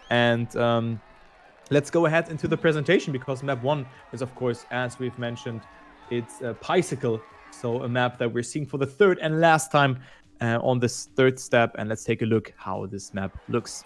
And let's go ahead into the presentation, because map 1 is, of course, as we've mentioned, it's a bicycle. So a map that we're seeing for the third and last time on this third step. And let's take a look how this map looks.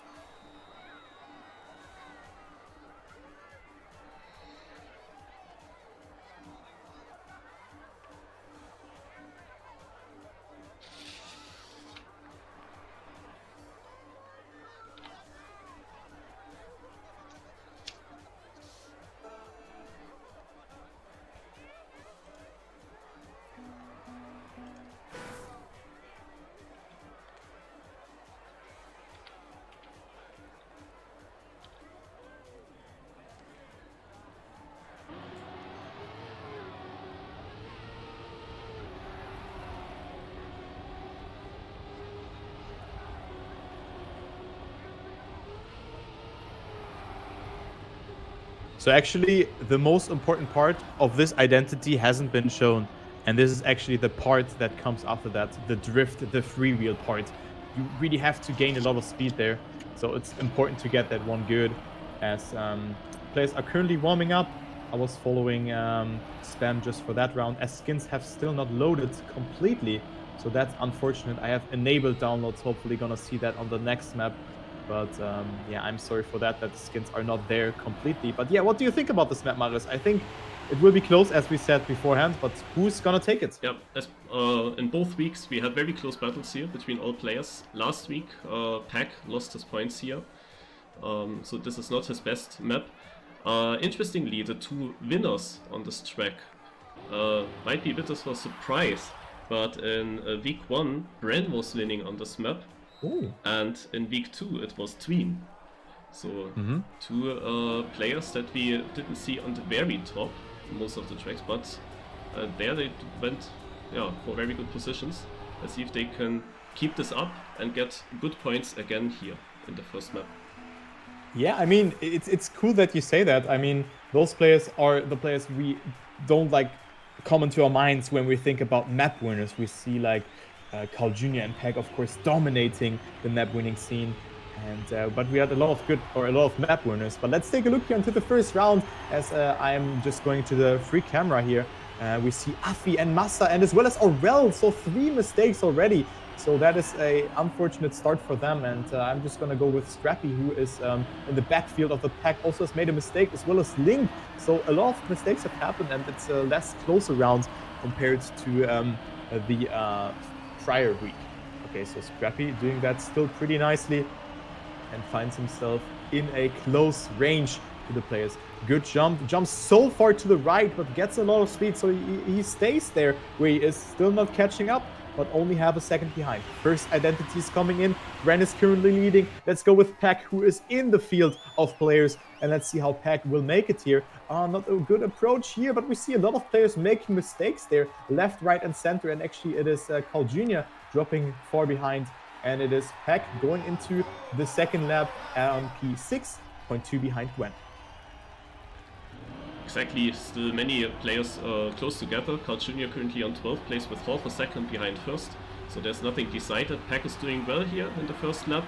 So actually, the most important part of this identity hasn't been shown. And this is actually the part that comes after that, the drift, the freewheel part. You really have to gain a lot of speed there. So it's important to get that one good, as players are currently warming up. I was following spam just for that round, as skins have still not loaded completely. So that's unfortunate. I have enabled downloads, hopefully gonna see that on the next map. But yeah, I'm sorry for that the skins are not there completely. But yeah, what do you think about this map, Marius? I think it will be close, as we said beforehand, but who's gonna take it? Yeah, in both weeks we had very close battles here between all players. Last week, Pac lost his points here, so this is not his best map. Interestingly, the two winners on this track might be a bit of a surprise, but in week 1, Bren was winning on this map. Ooh. And in week 2 it was Tween. So two players that we didn't see on the very top most of the tracks, but there they went for very good positions. Let's see if they can keep this up and get good points again here in the first map. Yeah, I mean, it's cool that you say that. I mean, those players are the players we don't like come into our minds when we think about map winners. We see like Carl Jr. and Pac, of course, dominating the map winning scene. And but we had a lot of map winners. But let's take a look here into the first round, as I'm just going to the free camera here. We see Afi and Massa, and as well as Aurel. So 3 mistakes already. So that is a unfortunate start for them. And I'm just going to go with Scrappy, who is in the backfield of the Pac, also has made a mistake, as well as Link. So a lot of mistakes have happened, and it's a less closer round compared to the prior week. Okay, so Scrappy doing that still pretty nicely, and finds himself in a close range to the players. Good jump, jumps so far to the right, but gets a lot of speed, so he stays there where he is, still not catching up, but only have a second behind. First identities coming in. Ren is currently leading. Let's go with Pac, who is in the field of players, and let's see how Pac will make it here. Not a good approach here, but we see a lot of players making mistakes there, left, right, and center, and actually it is Carl Jr. dropping far behind, and it is Pac going into the second lap on P6.2 behind Gwen. Exactly, still many players close together. Carl Jr. currently on 12th place with half a second behind first, so there's nothing decided. Pac is doing well here in the first lap.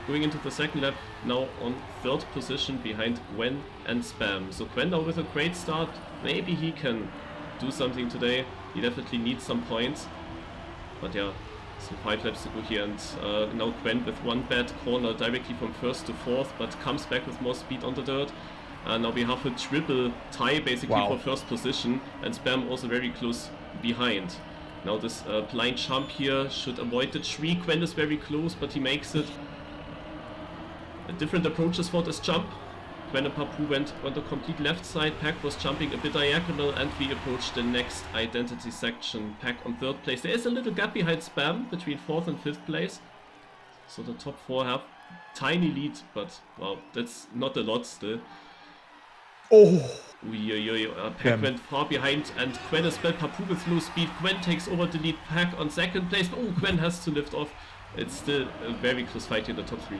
Going into the second lap, now on 3rd position behind Gwen and Spam. So Gwen now with a great start. Maybe he can do something today. He definitely needs some points. But yeah, so 5 laps to go here, and now Gwen with one bad corner directly from 1st to 4th, but comes back with more speed on the dirt. Now we have a triple tie basically for 1st position, and Spam also very close behind. Now this blind jump here should avoid the tree. Gwen is very close, but he makes it. Different approaches for this jump. Gwen and Papu went on the complete left side. Pac was jumping a bit diagonal, and we approach the next identity section. Pac on 3rd place. There is a little gap behind Spam between 4th and 5th place. So the top 4 have tiny lead, but wow, that's not a lot still. Oh! Pac went far behind, and Gwen is spelled Papu with low speed. Gwen takes over the lead. Pac on 2nd place. Oh, Gwen has to lift off. It's still a very close fight in the top 3.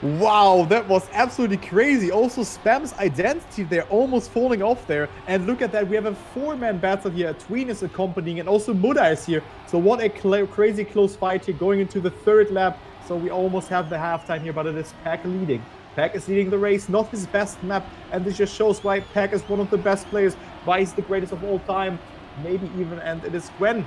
Wow, that was absolutely crazy. Also, Spam's identity there almost falling off there. And look at that, we have a 4-man battle here. Tween is accompanying, and also Muda is here. So what a crazy close fight here going into the 3rd lap. So we almost have the halftime here, but it is Pac leading. Pac is leading the race, not his best map, and this just shows why Pac is one of the best players, why he's the greatest of all time, maybe even, and it is Gwen.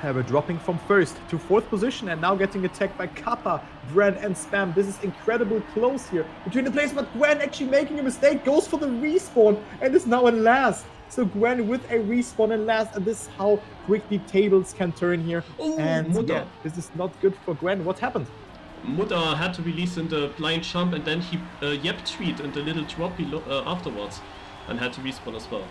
We're dropping from 1st to 4th position and now getting attacked by Kappa, Bren, and Spam. This is incredibly close here between the players, but Gwen actually making a mistake, goes for the respawn and is now in last. So Gwen with a respawn in last, and this is how quickly tables can turn here. And yeah, this is not good for Gwen. What happened? Muda had to release in the blind jump, and then he yep-tweet in the little drop afterwards and had to respawn as well.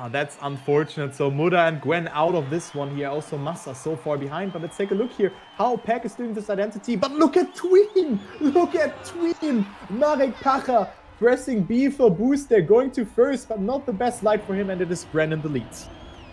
That's unfortunate. So Muda and Gwen out of this one here. Also Massa so far behind. But let's take a look here how Pac is doing this identity. But look at Tween! Look at Tween! Marek Pacha pressing B for boost there, going to 1st, but not the best light for him, and it is Bren in the lead.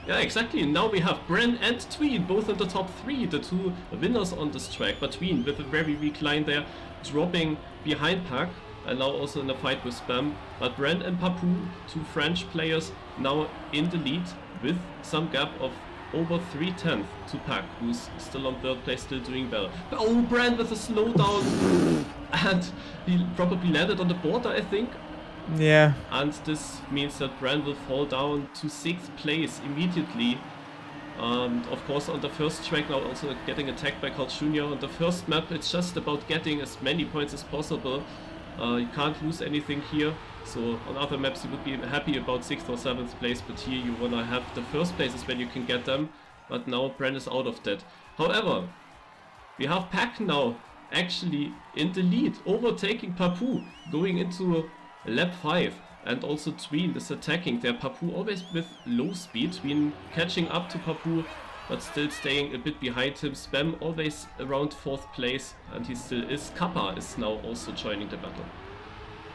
Yeah, exactly. Now we have Bren and Tween both in the top 3, the 2 winners on this track. But Tween with a very weak line there, dropping behind Pac. And now also in a fight with Spam. But Bren and Papu, 2 French players, now in the lead with some gap of over 3/10 to Pac, who's still on 3rd place, still doing well. Oh, Bren with a slowdown! And he probably landed on the border, I think. Yeah. And this means that Bren will fall down to 6th place immediately. Of course, on the first track now also getting attacked by Carl Jr. On the first map, it's just about getting as many points as possible. You can't lose anything here, so on other maps you would be happy about 6th or 7th place, but here you wanna have the first places when you can get them, but now Bren is out of that. However, we have Pac now actually in the lead, overtaking Papu, going into lap 5, and also Tween is attacking there. Papu always with low speed, Tween catching up to Papu, but still staying a bit behind him. Spam always around 4th place, and he still is. Kappa is now also joining the battle.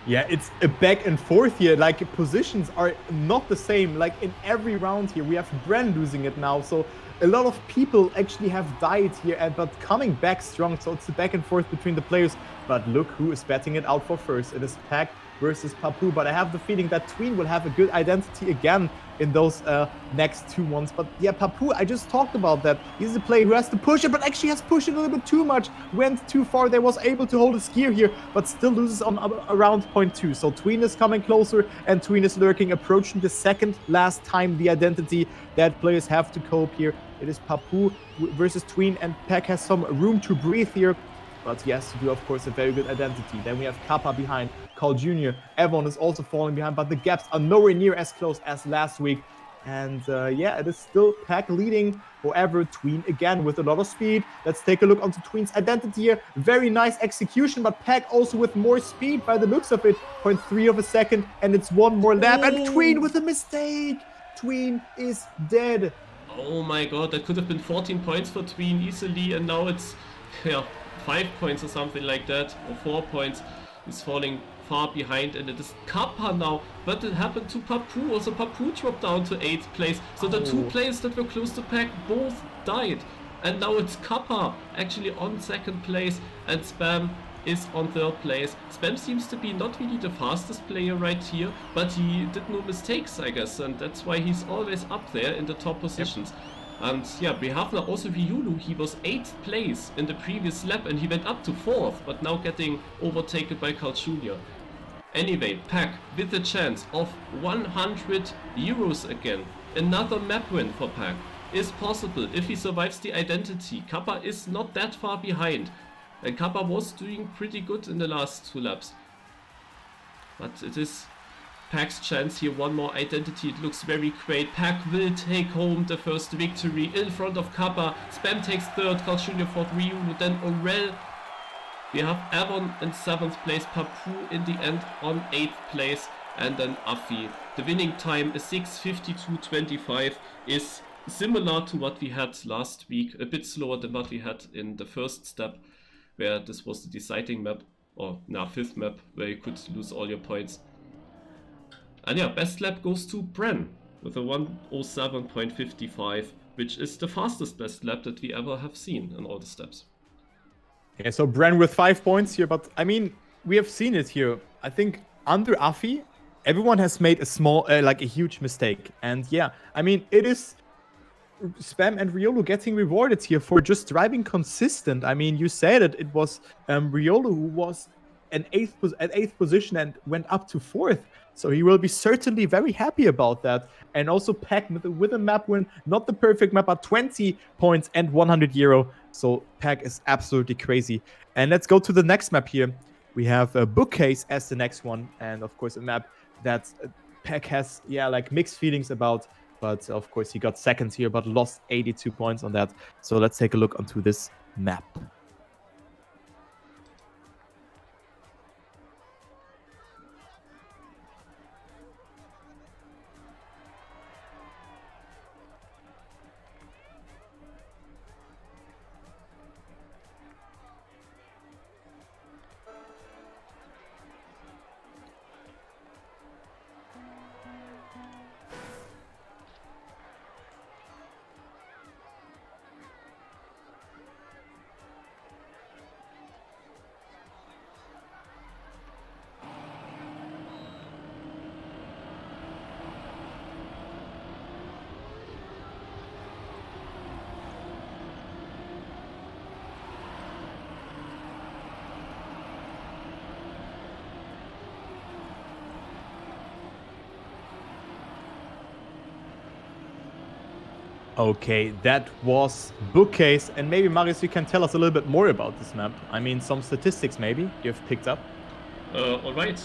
Yeah, it's a back and forth here. Like, positions are not the same. Like, in every round here, we have Bren losing it now. So a lot of people actually have died here, but coming back strong. So it's a back and forth between the players. But look who is betting it out for first. It is Pac versus Papu, but I have the feeling that Tween will have a good identity again in those next 2 ones. But yeah, Papu, I just talked about that. He's a player who has to push it, but actually has pushed it a little bit too much. Went too far there, was able to hold his gear here, but still loses on around point 2. So Tween is coming closer, and Tween is lurking, approaching the second last time the identity that players have to cope here. It is Papu versus Tween, and Pac has some room to breathe here. But he has to do, of course, a very good identity. Then we have Kappa behind, Carl Jr. Everyone is also falling behind, but the gaps are nowhere near as close as last week. And yeah, it is still Pac leading. However, Tween again with a lot of speed. Let's take a look onto Tween's identity here. Very nice execution, but Pac also with more speed by the looks of it. 0.3 of a second, and it's 1 more lap. And Tween with a mistake. Tween is dead. Oh my god, that could have been 14 points for Tween easily, and now it's 5 points or something like that, or 4 points. He's falling far behind, and it is Kappa now. But it happened to Papu. Also Papu dropped down to 8th place. So the 2 players that were close to Pac both died. And now it's Kappa actually on 2nd place, and Spam is on 3rd place. Spam seems to be not really the fastest player right here, but he did no mistakes, I guess, and that's why he's always up there in the top positions. Yep. And yeah, we have now also Ryulu. He was 8th place in the previous lap, and he went up to 4th, but now getting overtaken by Carl Jr. Anyway, Pac with a chance of 100 euros again. Another map win for Pac is possible if he survives the identity. Kappa is not that far behind, and Kappa was doing pretty good in the last 2 laps. But it is Pac's chance here, 1 more identity. It looks very great. Pac will take home the first victory in front of Kappa. Spam takes 3rd, Carl Jr. 4th, Ryulu, then Aurel. We have Avon in 7th place, Papu in the end on 8th place, and then Afi. The winning time is 6:52.25, is similar to what we had last week, a bit slower than what we had in the first step, where this was the deciding map, or 5th map, where you could lose all your points. And yeah, best lap goes to Bren with a 1:07.55, which is the fastest best lap that we ever have seen in all the steps. Yeah, so Bren with 5 points here, but I mean, we have seen it here. I think under Afi, everyone has made a small, like a huge mistake. And yeah, I mean, it is Spam and Ryulu getting rewarded here for just driving consistent. I mean, you said it was Ryulu who was at eighth position and went up to 4th. So he will be certainly very happy about that. And also Pac with a map win, not the perfect map, but 20 points and 100 euro. So Pac is absolutely crazy. And let's go to the next map here. We have a Bookcase as the next one. And of course, a map that Pac has, like mixed feelings about. But of course, he got second here, but lost 82 points on that. So let's take a look onto this map. Okay, that was Bookcase. And maybe, Marius, you can tell us a little bit more about this map. I mean, some statistics maybe you've picked up. Alright,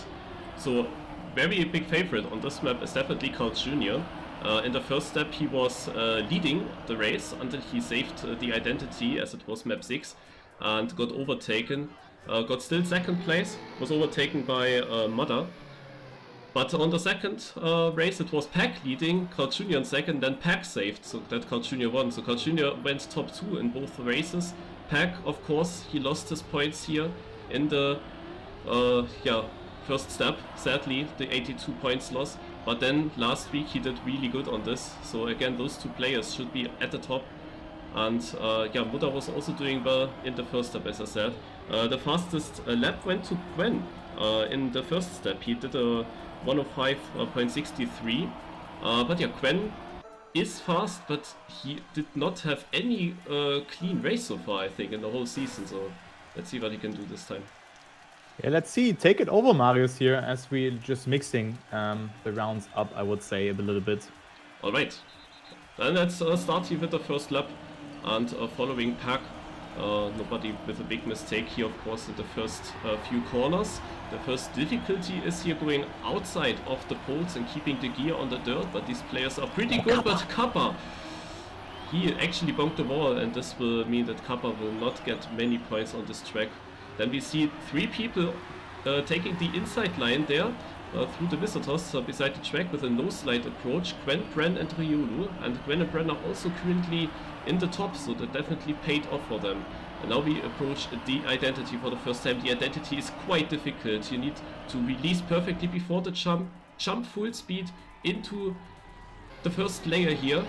so very big favorite on this map is definitely Carl Jr. In the first step he was leading the race until he saved the identity, as it was map 6, and got overtaken. Got still second place, was overtaken by Mudder. But on the second race it was Pac leading, Carl Jr. in second, then Pac saved, so that Carl Jr. won. So Carl Jr. went top 2 in both races. Pac, of course, he lost his points here in the first step, sadly, the 82 points loss. But then last week he did really good on this. So again, those two players should be at the top. And Muda was also doing well in the first step, as I said. The fastest lap went to Gwen in the first step. He did a 105.63. But yeah, Gwen is fast, but he did not have any clean race so far, I think, in the whole season. So let's see what he can do this time. Yeah, let's see. Take it over, Marius, here, as we're just mixing the rounds up, I would say, a little bit. Alright, then let's start here with the first lap and following Pac. Nobody with a big mistake here, of course, in the first few corners. The first difficulty is here going outside of the poles and keeping the gear on the dirt, but these players are pretty good. But Kappa, he actually bumped the wall, and this will mean that Kappa will not get many points on this track. Then we see 3 people taking the inside line there through the visitors beside the track with a no-slide approach. Gwen, Bren and Ryulu, and Gwen and Bren are also currently in the top, so that definitely paid off for them. And now we approach the identity for the first time. The identity is quite difficult. You need to release perfectly before the jump full speed into the first layer here,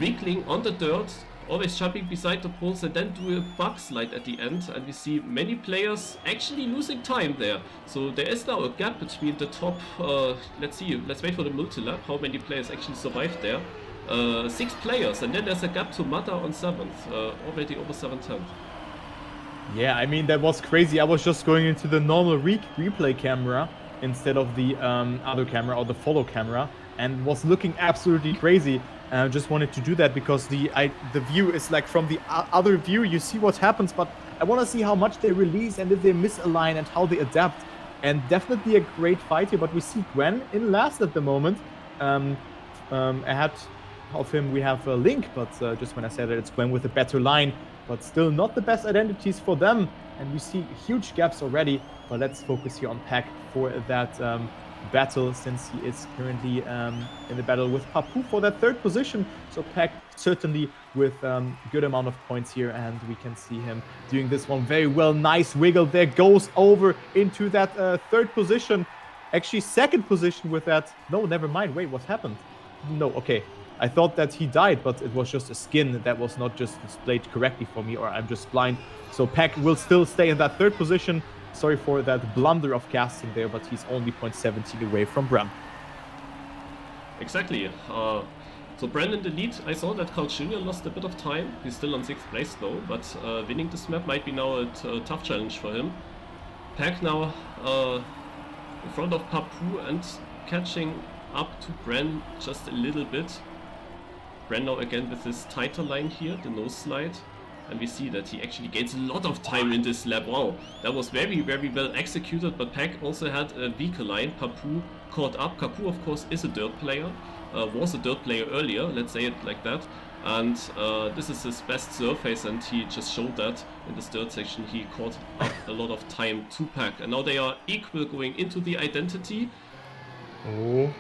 wiggling on the dirt, always jumping beside the poles, and then do a bug slide at the end. And we see many players actually losing time there. So there is now a gap between the top, let's wait for the multi-lap, how many players actually survived there. 6 players, and then there's a gap to Mata on 7th, already over 7/10. Yeah, I mean, that was crazy. I was just going into the normal replay camera instead of the other camera or the follow camera, and was looking absolutely crazy. And I just wanted to do that because the view is like from the other view, you see what happens, but I want to see how much they release and if they misalign and how they adapt. And definitely a great fight here, but we see Gwen in last at the moment. Ahead of him we have Link, but just when I said that, it's Gwen with a better line, but still not the best identities for them, and we see huge gaps already. But let's focus here on Pac for that battle, since he is currently in the battle with Papu for that 3rd position. So Pac certainly with good amount of points here, and we can see him doing this one very well. Nice wiggle there, goes over into that 3rd position, actually 2nd position with that. No, never mind, wait, what happened? No, okay, I thought that he died, but it was just a skin that was not just displayed correctly for me, or I'm just blind. So Pac will still stay in that 3rd position. Sorry for that blunder of casting there, but he's only 0.17 away from Bram. Exactly. So Bren in the lead. I saw that Carl Jr. lost a bit of time. He's still on 6th place though, but winning this map might be now a tough challenge for him. Pac now in front of Papu and catching up to Bren just a little bit. Bren now again with this tighter line here, the nose slide. And we see that he actually gains a lot of time in this lap. Wow, that was very, very well executed, but Pac also had a weaker line. Papu caught up. Kaku, of course, is a dirt player. Was a dirt player earlier, let's say it like that. And this is his best surface, and he just showed that in this dirt section. He caught up a lot of time to Pac. And now they are equal going into the identity. Oh.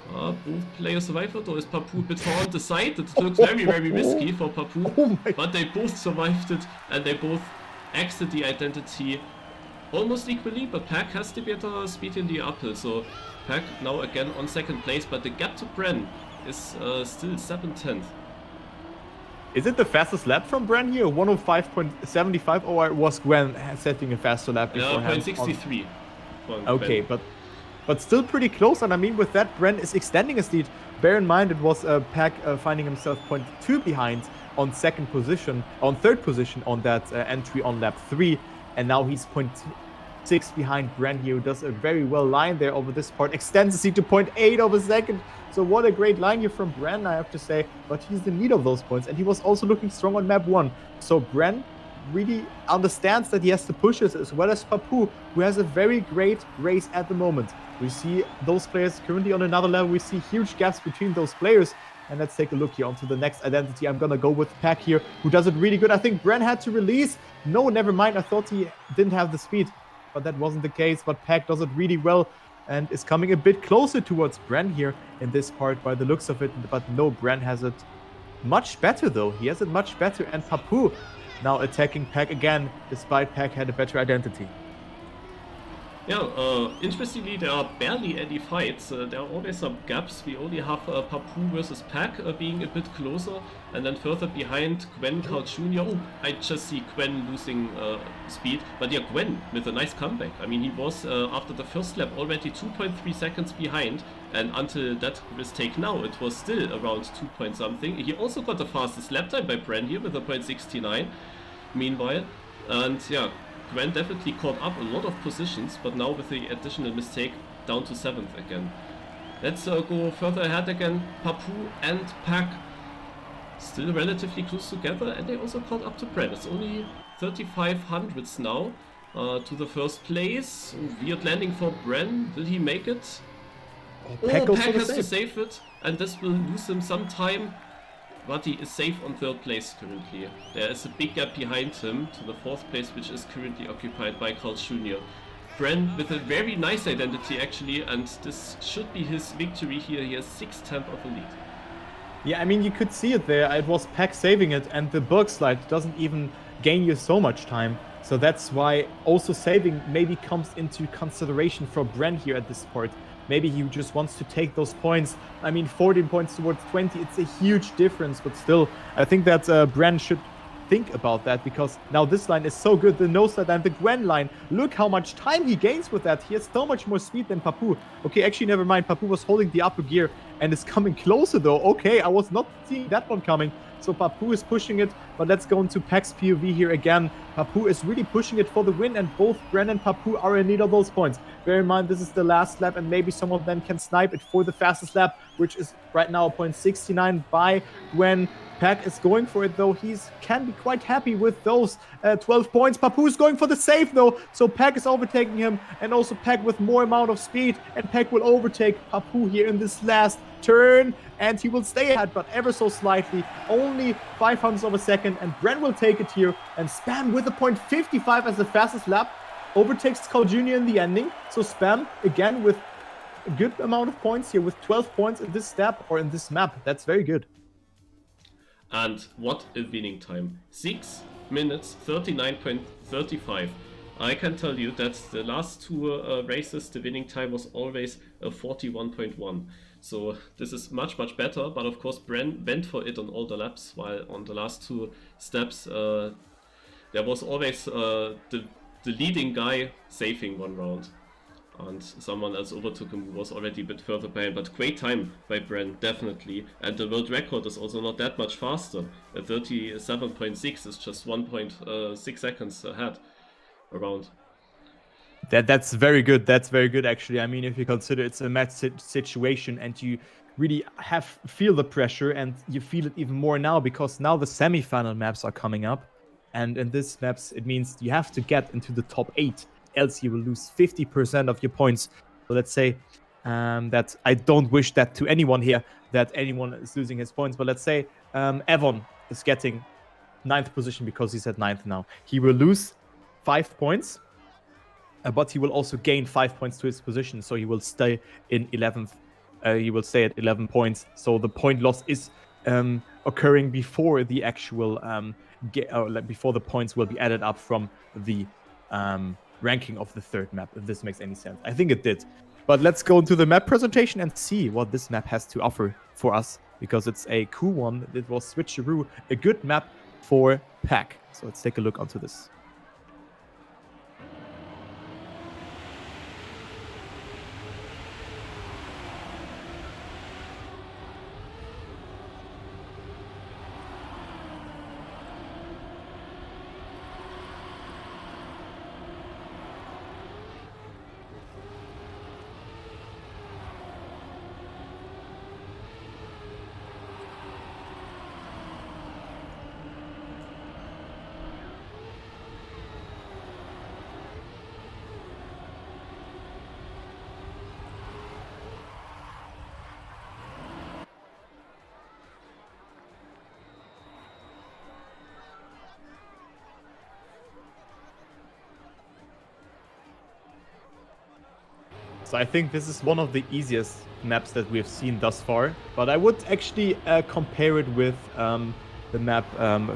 Both players survived it, or is Papu a bit far on the side? It looks very, very risky for Papu, but they both survived it and they both exit the identity almost equally, but Pac has the better speed in the uphill, so Pac now again on second place, but the gap to Bren is still 7/10. Is it the fastest lap from Bren here? 105.75, or was Gwen setting a faster lap beforehand? 0.63. Okay, but still pretty close, and I mean with that Bren is extending his lead. Bear in mind it was Pac finding himself 0.2 behind on third position on that entry on lap 3, and now he's 0.6 behind Bren here, who does a very well line there over this part, extends the lead to 0.8 of a second. So what a great line here from Bren, I have to say, but he's in need of those points, and he was also looking strong on map 1. So Bren really understands that he has to push it, as well as Papu, who has a very great race at the moment. We see those players currently on another level. We see huge gaps between those players. And let's take a look here onto the next identity. I'm gonna go with Pac here, who does it really good. I think Bren had to release. No, never mind. I thought he didn't have the speed, but that wasn't the case. But Pac does it really well and is coming a bit closer towards Bren here in this part by the looks of it. But no, Bren has it much better though. He has it much better. And Papu now attacking Pac again, despite Pac had a better identity. Yeah, interestingly, there are barely any fights. There are always some gaps. We only have Papu versus Pac being a bit closer, and then further behind Gwen, Carl Jr. Oh, I just see Gwen losing speed, but yeah, Gwen with a nice comeback. I mean, he was after the first lap already 2.3 seconds behind, and until that mistake now, it was still around 2 point something. He also got the fastest lap time by Bren here with a 0.69. Meanwhile, and yeah, Gwen definitely caught up a lot of positions, but now with the additional mistake, down to 7th again. Let's go further ahead again. Papu and Pac still relatively close together, and they also caught up to Bren. It's only 35 hundredths now to the first place. Weird landing for Bren. Will he make it? Pac has to save it, and this will lose him some time. But he is safe on 3rd place currently. There is a big gap behind him to the 4th place, which is currently occupied by Carl Jr. Bren with a very nice identity actually, and this should be his victory here. He has 6/10 of a lead. Yeah, I mean, you could see it there. It was Pac saving it, and the berg slide doesn't even gain you so much time. So that's why also saving maybe comes into consideration for Bren here at this part. Maybe he just wants to take those points. I mean, 14 points towards 20, it's a huge difference, but still, I think that Bren should think about that, because now this line is so good, the nose slide and the Gwen line. Look how much time he gains with that. He has so much more speed than Papu. Okay, actually, never mind. Papu was holding the upper gear and is coming closer, though. Okay, I was not seeing that one coming. So Papu is pushing it, but let's go into Pac's POV here again. Papu is really pushing it for the win, and both Bren and Papu are in need of those points. Bear in mind, this is the last lap, and maybe some of them can snipe it for the fastest lap, which is right now 0.69 by Gwen. Pac is going for it, though. He can be quite happy with those 12 points. Papu is going for the save, though. So Pac is overtaking him, and also Pac with more amount of speed. And Pac will overtake Papu here in this last turn, and he will stay ahead, but ever so slightly. Only 500ths of a second, and Bren will take it here. And Spam with a 0.55 as the fastest lap overtakes Carl Jr. in the ending. So Spam, again, with a good amount of points here, with 12 points in this step, or in this map. That's very good. And what a winning time. 6 minutes 39.35. I can tell you that the last two races, the winning time was always a 41.1. So this is much, much better. But of course, Bren went for it on all the laps, while on the last two steps, there was always the leading guy saving one round. And someone else overtook him who was already a bit further behind. But great time by Bren, definitely. And the world record is also not that much faster. 37.6 is just 1.6 seconds ahead around. That's very good. That's very good, actually. I mean, if you consider it's a match situation and you really feel the pressure, and you feel it even more now because now the semifinal maps are coming up. And in this maps, it means you have to get into the top 8, else you will lose 50% of your points. So let's say that I don't wish that to anyone here, that anyone is losing his points. But let's say Evon is getting 9th position because he's at 9th now. He will lose 5 points, but he will also gain 5 points to his position, so he will stay in 11th. He will stay at 11 points. So the point loss is occurring before the actual before the points will be added up from the ranking of the 3rd map. If this makes any sense, I think it did. But let's go into the map presentation and see what this map has to offer for us, because it's a cool one. It was Switcheroo, a good map for Pac. So let's take a look onto this. So I think this is one of the easiest maps that we've seen thus far. But I would actually compare it with the map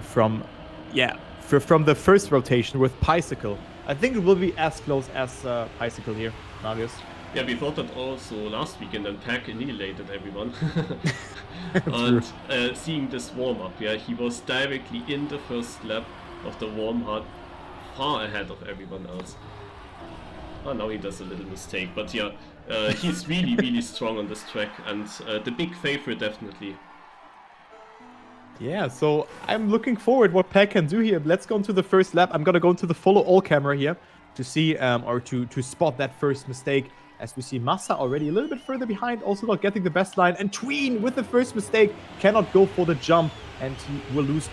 from the first rotation with Bicycle. I think it will be as close as Bicycle here, Marius. Yeah, we thought that also last weekend, and Pac annihilated everyone. And seeing this warm-up, yeah, he was directly in the first lap of the warm-up, far ahead of everyone else. Oh, now he does a little mistake, but yeah, he's really, really strong on this track, and the big favorite, definitely. Yeah, so I'm looking forward what Pac can do here. Let's go into the first lap. I'm gonna go into the follow all camera here to see or to spot that first mistake. As we see Massa already a little bit further behind, also not getting the best line, and Tween with the first mistake cannot go for the jump, and he will lose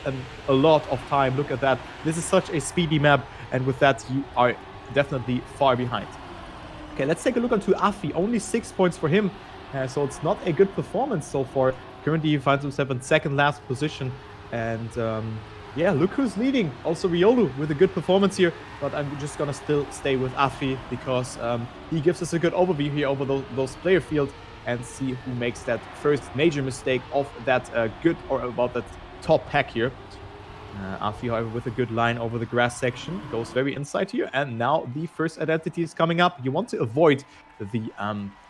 a lot of time. Look at that. This is such a speedy map, and with that you are definitely far behind. Okay, let's take a look onto Afi. Only 6 points for him, so it's not a good performance so far. Currently he finds himself in 2nd last position, and yeah, look who's leading. Also Riolu with a good performance here, but I'm just gonna still stay with Afi because he gives us a good overview here over those player field, and see who makes that first major mistake of that about that top pack here. Afi, however, with a good line over the grass section, goes very inside here, and now the first identity is coming up. You want to avoid the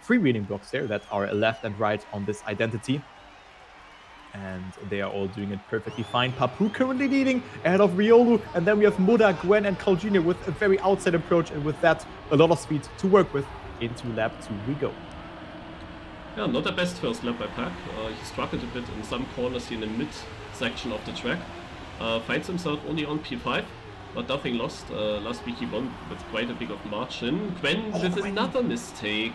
freewheeling blocks there that are left and right on this identity, and they are all doing it perfectly fine. Papu currently leading ahead of Riolu, and then we have Muda, Gwen, and Carl Jr. with a very outside approach, and with that, a lot of speed to work with. Into lap 2 we go. Yeah, not the best first lap by Pac. He struggled a bit in some corners here in the mid section of the track. Finds himself only on P5, but nothing lost. Last week he won with quite a big of margin. Gwen with another mistake.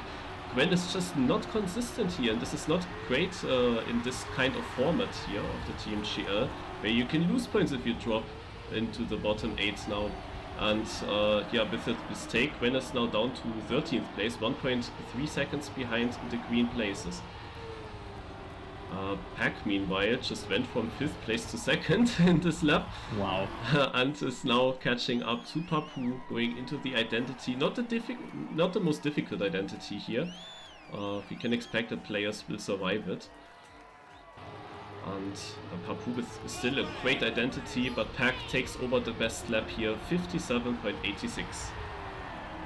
Gwen is just not consistent here, and this is not great in this kind of format here of the TMGL, where you can lose points if you drop into the bottom 8 now. And yeah, with that mistake, Gwen is now down to 13th place, 1.3 seconds behind the green places. Pac, meanwhile, just went from 5th place to 2nd in this lap. Wow. And is now catching up to Papu, going into the identity. Not the most difficult identity here. We can expect that players will survive it. And Papu with still a great identity, but Pac takes over the best lap here, 57.86.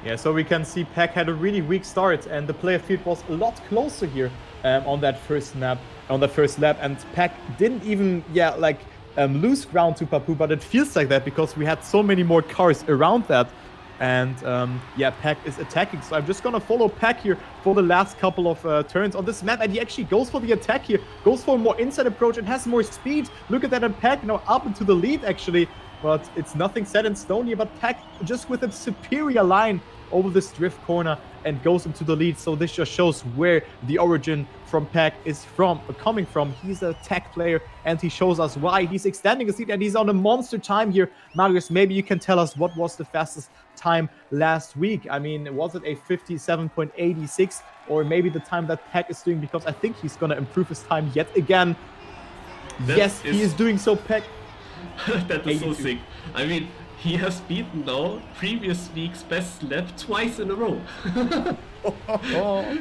Yeah, so we can see Pac had a really weak start, and the player field was a lot closer here on that first lap. And Pac didn't even lose ground to Papu, but it feels like that because we had so many more cars around that. And yeah, Pac is attacking, so I'm just gonna follow Pac here for the last couple of turns on this map, and he actually goes for the attack here, goes for a more inside approach and has more speed. Look at that, and Pac now up into the lead actually, but it's nothing set in stone here. But Pac just with a superior line over this drift corner and goes into the lead. So this just shows where the origin from Pac is coming from. He's a tech player, and he shows us why. He's extending his lead, and he's on a monster time here. Marius, maybe you can tell us what was the fastest time last week. I mean, was it a 57.86, or maybe the time that Pac is doing? Because I think he's going to improve his time yet again. Yes, he is doing so, Pac. That is 82. so sick. I mean, he has beaten now previous week's best lap twice in a row.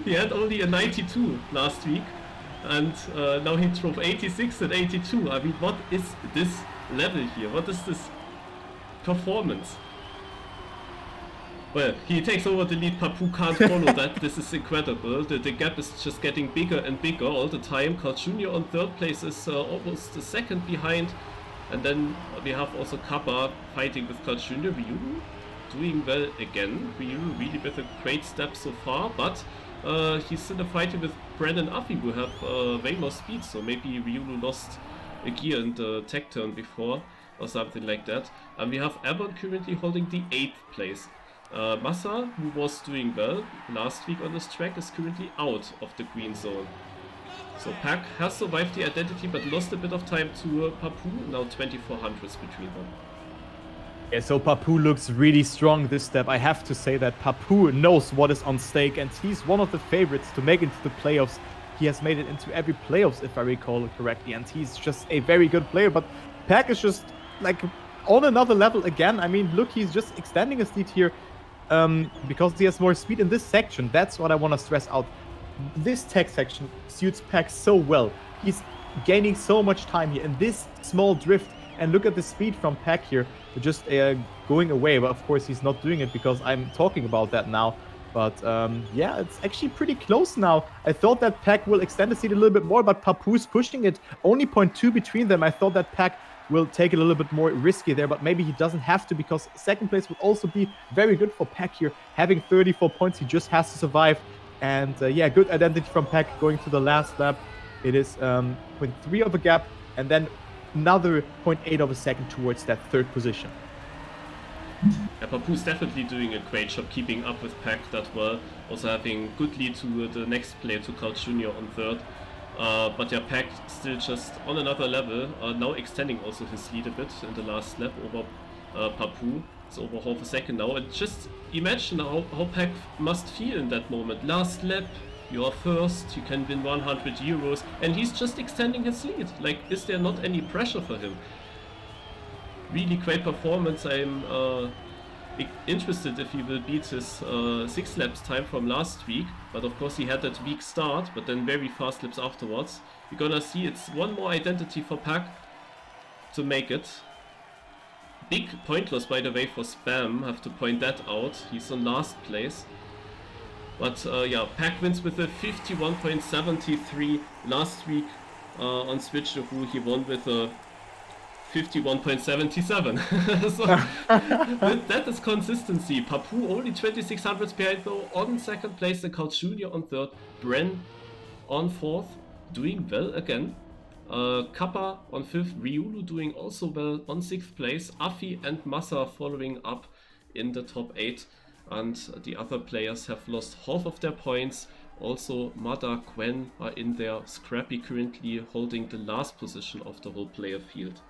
He had only a 92 last week, and now he drove 86 and 82. I mean, what is this level here? What is this performance? Well, he takes over the lead. Papu can't follow that. This is incredible. The gap is just getting bigger and bigger all the time. Carl Jr. on third place is almost a second behind. And then we have also Kappa fighting with Carl Jr. Ryuru doing well again. Ryuru really with a great step so far, but he's still fighting with Bren and Afi, who have way more speed. So maybe Ryuru lost a gear in the tech turn before or something like that. And we have Evan currently holding the 8th place. Massa, who was doing well last week on this track, is currently out of the green zone. So Pac has survived the identity but lost a bit of time to Papu, now 2400s between them. Yeah, so Papu looks really strong this step. I have to say that Papu knows what is on stake, and he's one of the favorites to make it into the playoffs. He has made it into every playoffs, if I recall it correctly, and he's just a very good player. But Pac is just like on another level again. I mean, look, he's just extending his lead here because he has more speed in this section. That's what I want to stress out. This tech section suits Pac so well. He's gaining so much time here in this small drift. And look at the speed from Pac here, just going away. But of course, he's not doing it because I'm talking about that now. But yeah, it's actually pretty close now. I thought that Pac will extend the lead a little bit more, but Papu's pushing it. Only 0.2 between them. I thought that Pac will take it a little bit more risky there, but maybe he doesn't have to, because second place would also be very good for Pac here. Having 34 points, he just has to survive. And yeah, good identity from Pac going to the last lap. It is 0.3 of a gap, and then another 0.8 of a second towards that third position. Yeah, Papu's definitely doing a great job keeping up with Pac that well. Also having good lead to the next player, to Carl Jr. on third. But yeah, Pac still just on another level, now extending also his lead a bit in the last lap over Papu. It's over half a second now, and just imagine how Pac must feel in that moment. Last lap, you are first, you can win 100 euros, and he's just extending his lead. Like, is there not any pressure for him? Really great performance. I'm interested if he will beat his 6 laps time from last week, but of course he had that weak start, but then very fast laps afterwards. We're gonna see it's one more identity for Pac to make it. Big point loss, by the way, for Spam, have to point that out. He's on last place. But yeah, Pac wins with a 51.73. Last week on Switch Who he won with a 51.77. So that is consistency. Papu only 2600s behind though, on second place, and Carl Jr. on third. Bren on fourth, doing well again. Kappa on 5th, Ryulu doing also well on 6th place, Afi and Massa following up in the top 8, and the other players have lost half of their points. Also Mada, Gwen are in there, Scrappy currently holding the last position of the whole player field.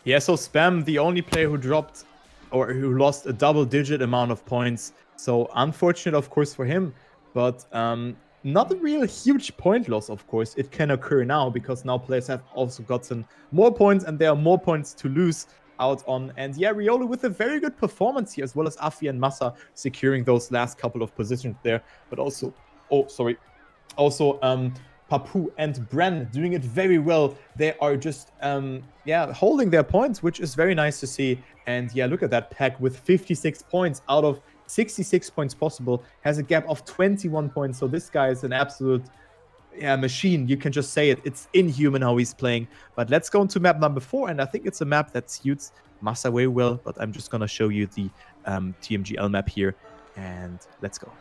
Yeah, so Spam, the only player who dropped or who lost a double-digit amount of points. So unfortunate, of course, for him, but not a real huge point loss, of course. It can occur now because now players have also gotten more points and there are more points to lose out on. And yeah, Riolu with a very good performance here, as well as Afi and Massa securing those last couple of positions there. But also, also Papu and Bren doing it very well. They are just yeah, holding their points, which is very nice to see. And yeah, look at that Pac with 56 points out of 66 points possible, has a gap of 21 points. So this guy is an absolute machine. You can just say it. It's inhuman how he's playing. But let's go into map number 4, and I think it's a map that suits Massa very well. But I'm just gonna show you the TMGL map here, and let's go.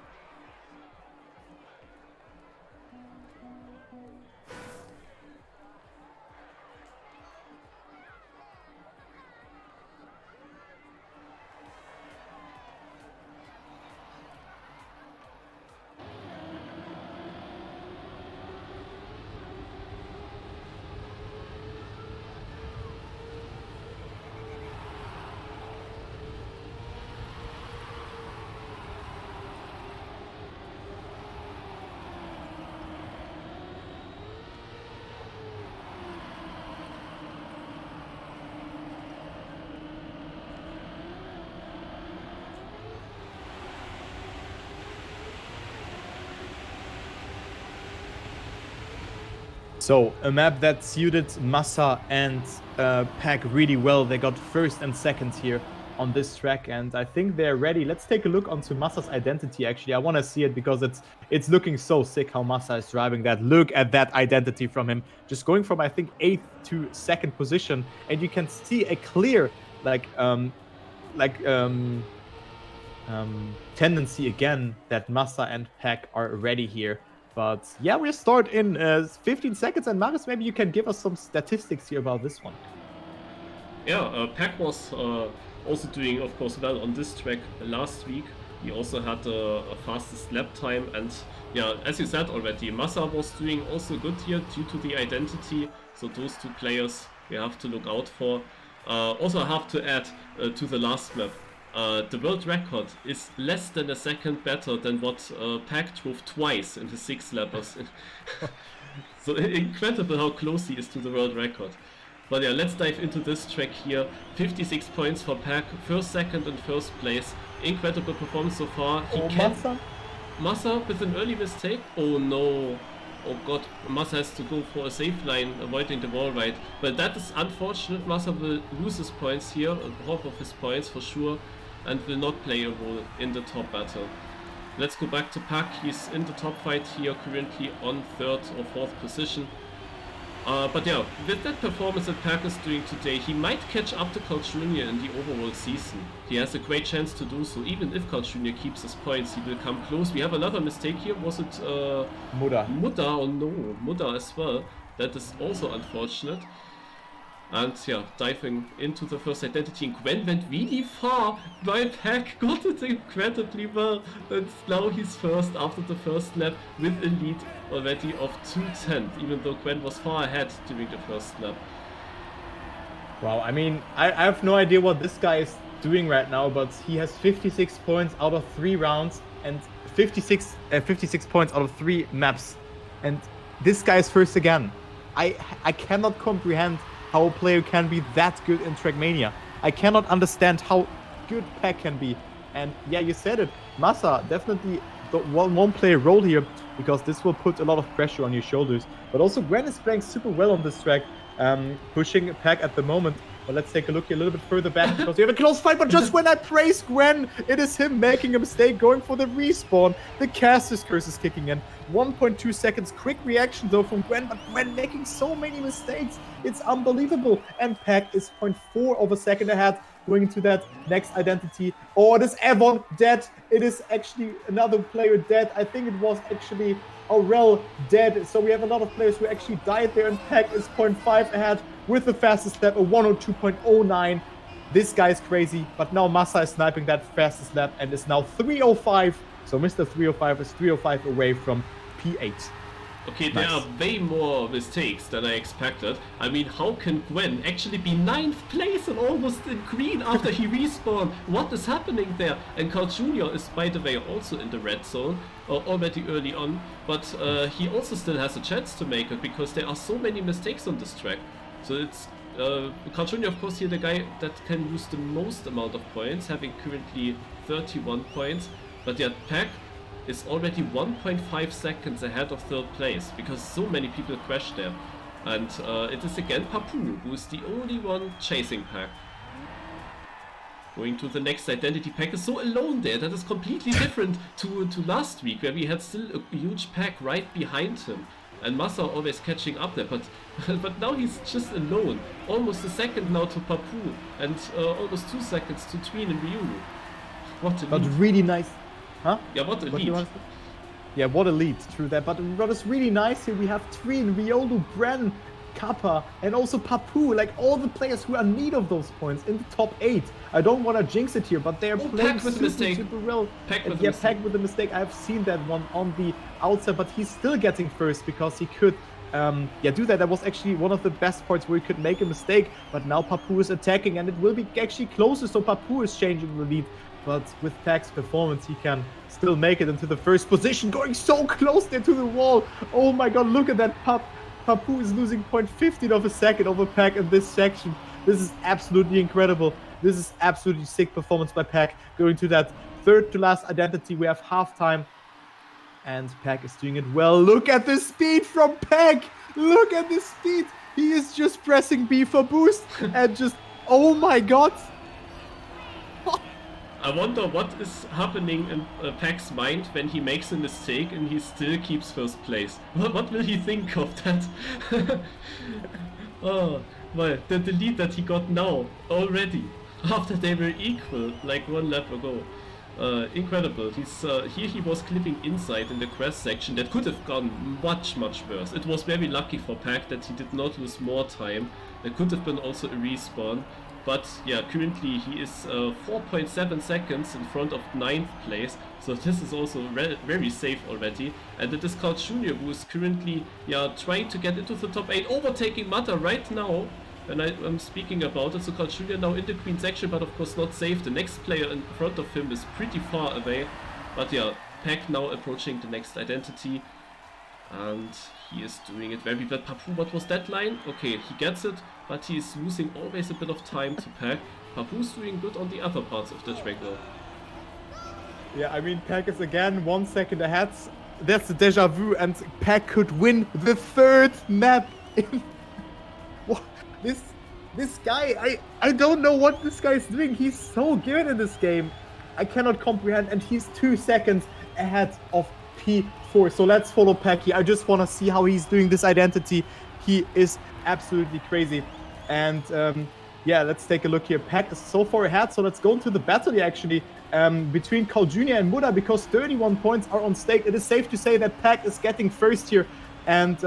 So a map that suited Massa and Pac really well. They got first and second here on this track, and I think they're ready. Let's take a look onto Massa's identity. Actually, I want to see it because it's looking so sick how Massa is driving that. Look at that identity from him, just going from I think 8th to 2nd position, and you can see a clear tendency again that Massa and Pac are ready here. But yeah, we'll start in 15 seconds. And Marius, maybe you can give us some statistics here about this one. Yeah, Pac was also doing, of course, well on this track last week. He also had a fastest lap time, and yeah, as you said already, Massa was doing also good here due to the identity. So those two players we have to look out for. Also, I have to add to the last map. The world record is less than a second better than what Pac drove twice in the 6 lappers. So incredible how close he is to the world record. But yeah, let's dive into this track here. 56 points for Pac, first, second and first place. Incredible performance so far. Massa with an early mistake. Oh no. Oh god, Massa has to go for a safe line, avoiding the wall ride. But that is unfortunate. Massa will lose his points here, half of his points for sure, and will not play a role in the top battle. Let's go back to Pac. He's in the top fight here, currently on 3rd or 4th position. But yeah, with that performance that Pac is doing today, he might catch up to Carl Jr. in the overall season. He has a great chance to do so. Even if Carl Jr. keeps his points, he will come close. We have another mistake here. Was it Muda? Oh no, Muda as well. That is also unfortunate. And yeah, diving into the first identity, and Gwen went really far, while Pac got it incredibly well, and now he's first after the first lap with a lead already of 2/10, even though Gwen was far ahead during the first lap. Wow, I mean, I have no idea what this guy is doing right now, but he has 56 points out of 3 rounds, and 56 points out of 3 maps, and this guy is first again. I cannot comprehend how a player can be that good in Trackmania. I cannot understand how good Pac can be. And yeah, you said it. Massa definitely won't play a role here because this will put a lot of pressure on your shoulders. But also Gwen is playing super well on this track, pushing Pac at the moment. But let's take a look here a little bit further back because we have a close fight. But just when I praise Gwen, it is him making a mistake, going for the respawn. The caster's curse is kicking in. 1.2 seconds quick reaction though from Gwen, but Gwen making so many mistakes. It's unbelievable. And Pac is 0.4 of a second ahead going into that next identity. Oh, it is Evon dead. It is actually another player dead. I think it was actually Aurel dead. So we have a lot of players who actually died there, and Pac is 0.5 ahead with the fastest lap, a 102.09. This guy is crazy, but now Massa is sniping that fastest lap and is now 305. So Mr. 305 is 305 away from P8. Okay, there are way more mistakes than I expected. I mean, how can Gwen actually be 9th place and almost in green after he respawned? What is happening there? And Carl Jr. is, by the way, also in the red zone, already early on, but he also still has a chance to make it because there are so many mistakes on this track. So it's Carl Jr., of course, here the guy that can lose the most amount of points, having currently 31 points. But yeah, Pac is already 1.5 seconds ahead of 3rd place because so many people crashed there. And it is again Papu who is the only one chasing Pac. Going to the next identity, Pac is so alone there. That is completely different to last week where we had still a huge Pac right behind him. And Massa always catching up there, but now he's just alone. Almost a second now to Papu and almost 2 seconds to Tween and Ryu. What a But lead. really nice. Huh? Yeah, what a lead. Yeah, what a lead, true that. But what is really nice here, we have Tween, Riolu, Bren, Kappa, and also Papu, like all the players who are in need of those points in the top 8. I don't want to jinx it here, but they're playing super well. Pac with the mistake. I've seen that one on the outside, but he's still getting first because he could do that. That was actually one of the best parts where he could make a mistake, but now Papu is attacking and it will be actually closer, so Papu is changing the lead. But with Pac's performance, he can still make it into the first position, going so close there to the wall. Oh my god, look at that. Papu is losing 0.15 of a second over Pac in this section. This is absolutely incredible. This is absolutely sick performance by Pac. Going to that 3rd to last identity, we have halftime. And Pac is doing it well. Look at the speed from Pac. Look at the speed. He is just pressing B for boost and just, oh my god. I wonder what is happening in Pac's mind when he makes a mistake and he still keeps first place. What will he think of that? Oh, well, the lead that he got now, already, after they were equal, like 1 lap ago. Incredible. Here he was clipping inside in the crash section. That could have gone much worse. It was very lucky for Pac that he did not lose more time. There could have been also a respawn. But yeah, currently he is 4.7 seconds in front of 9th place. So this is also very safe already. And it is Carl Jr. who is currently trying to get into the top 8, overtaking Mata right now. And I'm speaking about it, so Carl Jr. now in the green section, but of course not safe. The next player in front of him is pretty far away. But yeah, Pac now approaching the next identity. And he is doing it very well. Papu, what was that line? Okay, he gets it, but he is losing always a bit of time to Pac. Papu's doing good on the other parts of the track though. Yeah, I mean, Pac is again 1 second ahead. That's a deja vu, and Pac could win the 3rd map. This guy, I don't know what this guy is doing. He's so good in this game. I cannot comprehend, and he's 2 seconds ahead of P4. So let's follow Pac here. I just want to see how he's doing this identity. He is absolutely crazy. And yeah, let's take a look here. Pac is so far ahead, so let's go into the battle here actually between Carl Jr. and Muda, because 31 points are on stake. It is safe to say that Pac is getting first here. And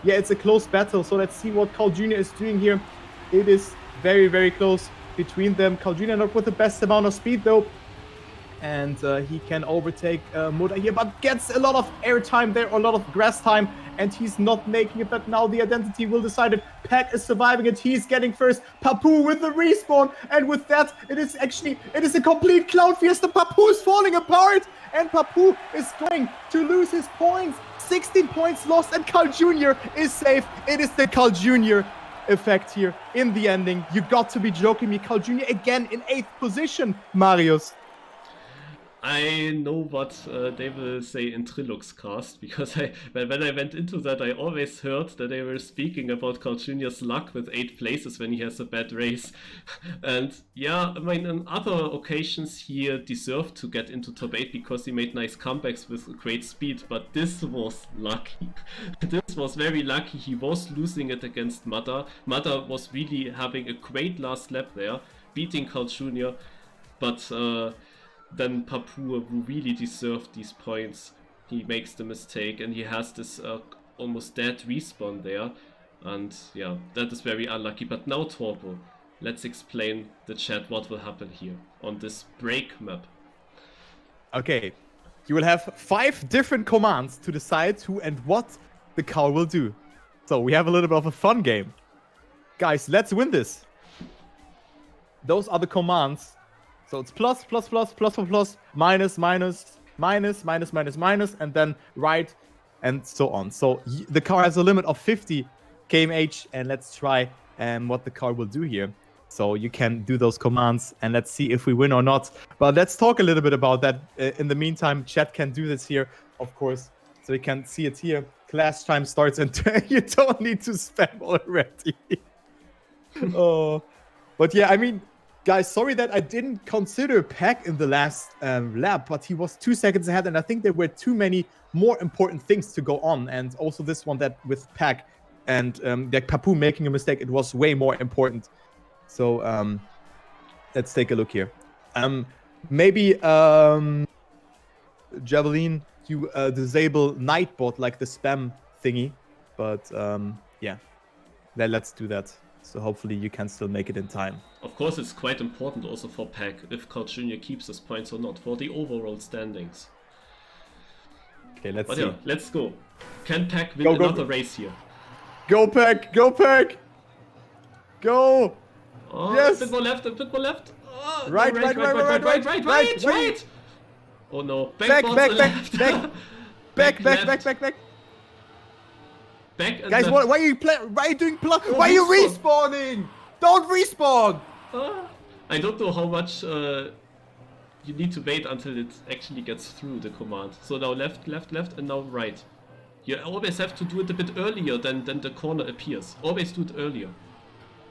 yeah, it's a close battle. So let's see what Carl Jr. is doing here. It is very close between them. Carl Jr. not with the best amount of speed though. And he can overtake Muda here, but gets a lot of air time there, a lot of grass time, and he's not making it. But now the identity will decide it. Pac is surviving it. He's getting first. Papu with the respawn, and with that, it is a complete cloud fiesta. Papu is falling apart, and Papu is going to lose his points. 16 points lost, and Carl Jr. is safe. It is the Carl Jr. effect here in the ending. You got to be joking me. Carl Jr. again in 8th position, Marius. I know what they will say in Trilux cast, because when I went into that, I always heard that they were speaking about Carl Jr.'s luck with 8 places when he has a bad race. And yeah, I mean, on other occasions he deserved to get into top 8 because he made nice comebacks with great speed, but this was lucky. This was very lucky. He was losing it against Mata. Mata was really having a great last lap there, beating Carl Jr., but then Papu, who really deserved these points, he makes the mistake, and he has this almost dead respawn there, and yeah, that is very unlucky. But now Torbo, let's explain the chat what will happen here on this break map. Okay, you will have 5 different commands to decide who and what the car will do. So we have a little bit of a fun game. Guys, let's win this. Those are the commands. So it's plus, minus, and then right, and so on. So the car has a limit of 50 kmh, and let's try what the car will do here. So you can do those commands, and let's see if we win or not. But let's talk a little bit about that. In the meantime, chat can do this here, of course. So you can see it here. Class time starts, and you don't need to spam already. Oh, but yeah, I mean, guys, sorry that I didn't consider Pac in the last lap, but he was 2 seconds ahead, and I think there were too many more important things to go on. And also this one that with Pac and that Papu making a mistake, it was way more important. So let's take a look here. Maybe Javelin, you disable Nightbot, like the spam thingy, but yeah, let's do that. So hopefully you can still make it in time. Of course, it's quite important also for Pac if Carl Jr. keeps his points or not for the overall standings. Okay, let's see. Yeah, let's go. Can Pac win another race here? Go Pac! Go Pac! Go! Oh, yes! A bit more left, a bit more left. Oh, right. Oh no, back. Guys, left. why are you doing plus? Why are you respawning? Don't respawn! I don't know how much you you need to wait until it actually gets through the command. So now left, left, left, and now right. You always have to do it a bit earlier than the corner appears. Always do it earlier.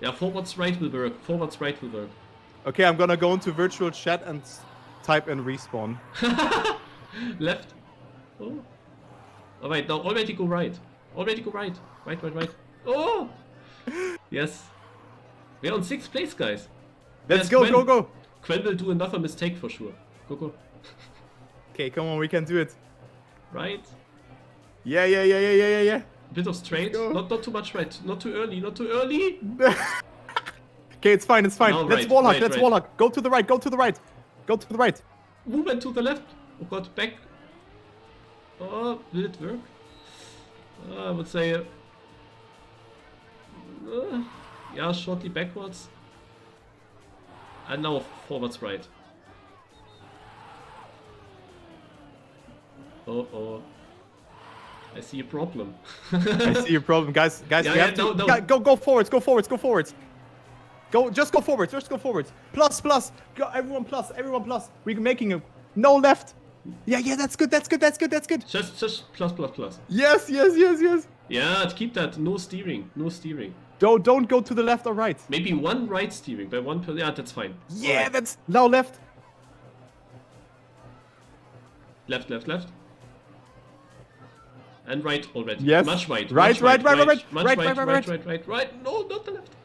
Yeah, forwards right will work. Forwards right will work. Okay, I'm gonna go into virtual chat and type in respawn. Left. Oh. Alright, now already go right. Already go right. Right, right, right. Oh! Yes. We're on 6th place, guys. Let's Yes, go, Quen. go, go! Quen will do another mistake for sure. Go, go. Okay, come on, we can do it. Right. Yeah, yeah, yeah, yeah, yeah, yeah, yeah. Bit of straight. go. Not too much right. Not too early. Not too early. Okay, it's fine, it's fine. No, let's right, warlock, right, let's right. warlock. Go to the right, go to the right. Go to the right. Movement to the left. Oh god, back. Oh, will it work? I would say... yeah, shortly backwards. And now forwards right. Oh. I see a problem. I see your problem, guys. Guys, Yeah, we yeah, have to no. go forwards, go forwards, go forwards. Just go forwards, just go forwards. Plus, plus. Go, everyone plus, everyone plus. We're making a no left. Yeah, that's good, that's good, that's good, that's good. Just plus, plus, plus. Yes, yes, yes, yes. Yeah, keep that. No steering. No steering. Don't go to the left or right. Maybe one right steering by one per... Yeah, that's fine. Yeah, Alright. that's now left. Left, left, left. And right already. Yes. Much right. Right, much right, right, much right, right, right, right, right. right. No, not the left.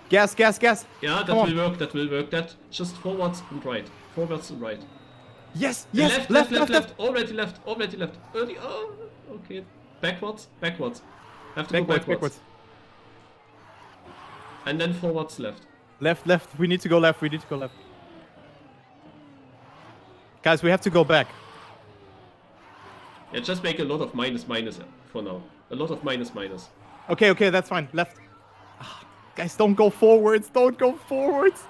Gas, gas, gas. Yeah, that Come on. will work. That will work. That just forwards and right. Forwards and right. Yes, yes. Left. Already left. Early. Oh, okay. Backwards. Have to go backwards. And then forwards left. Left. We need to go left. Guys, we have to go back. Yeah, just make a lot of minus for now. A lot of minus. Okay, that's fine. Left. Guys, don't go forwards. Don't go forwards.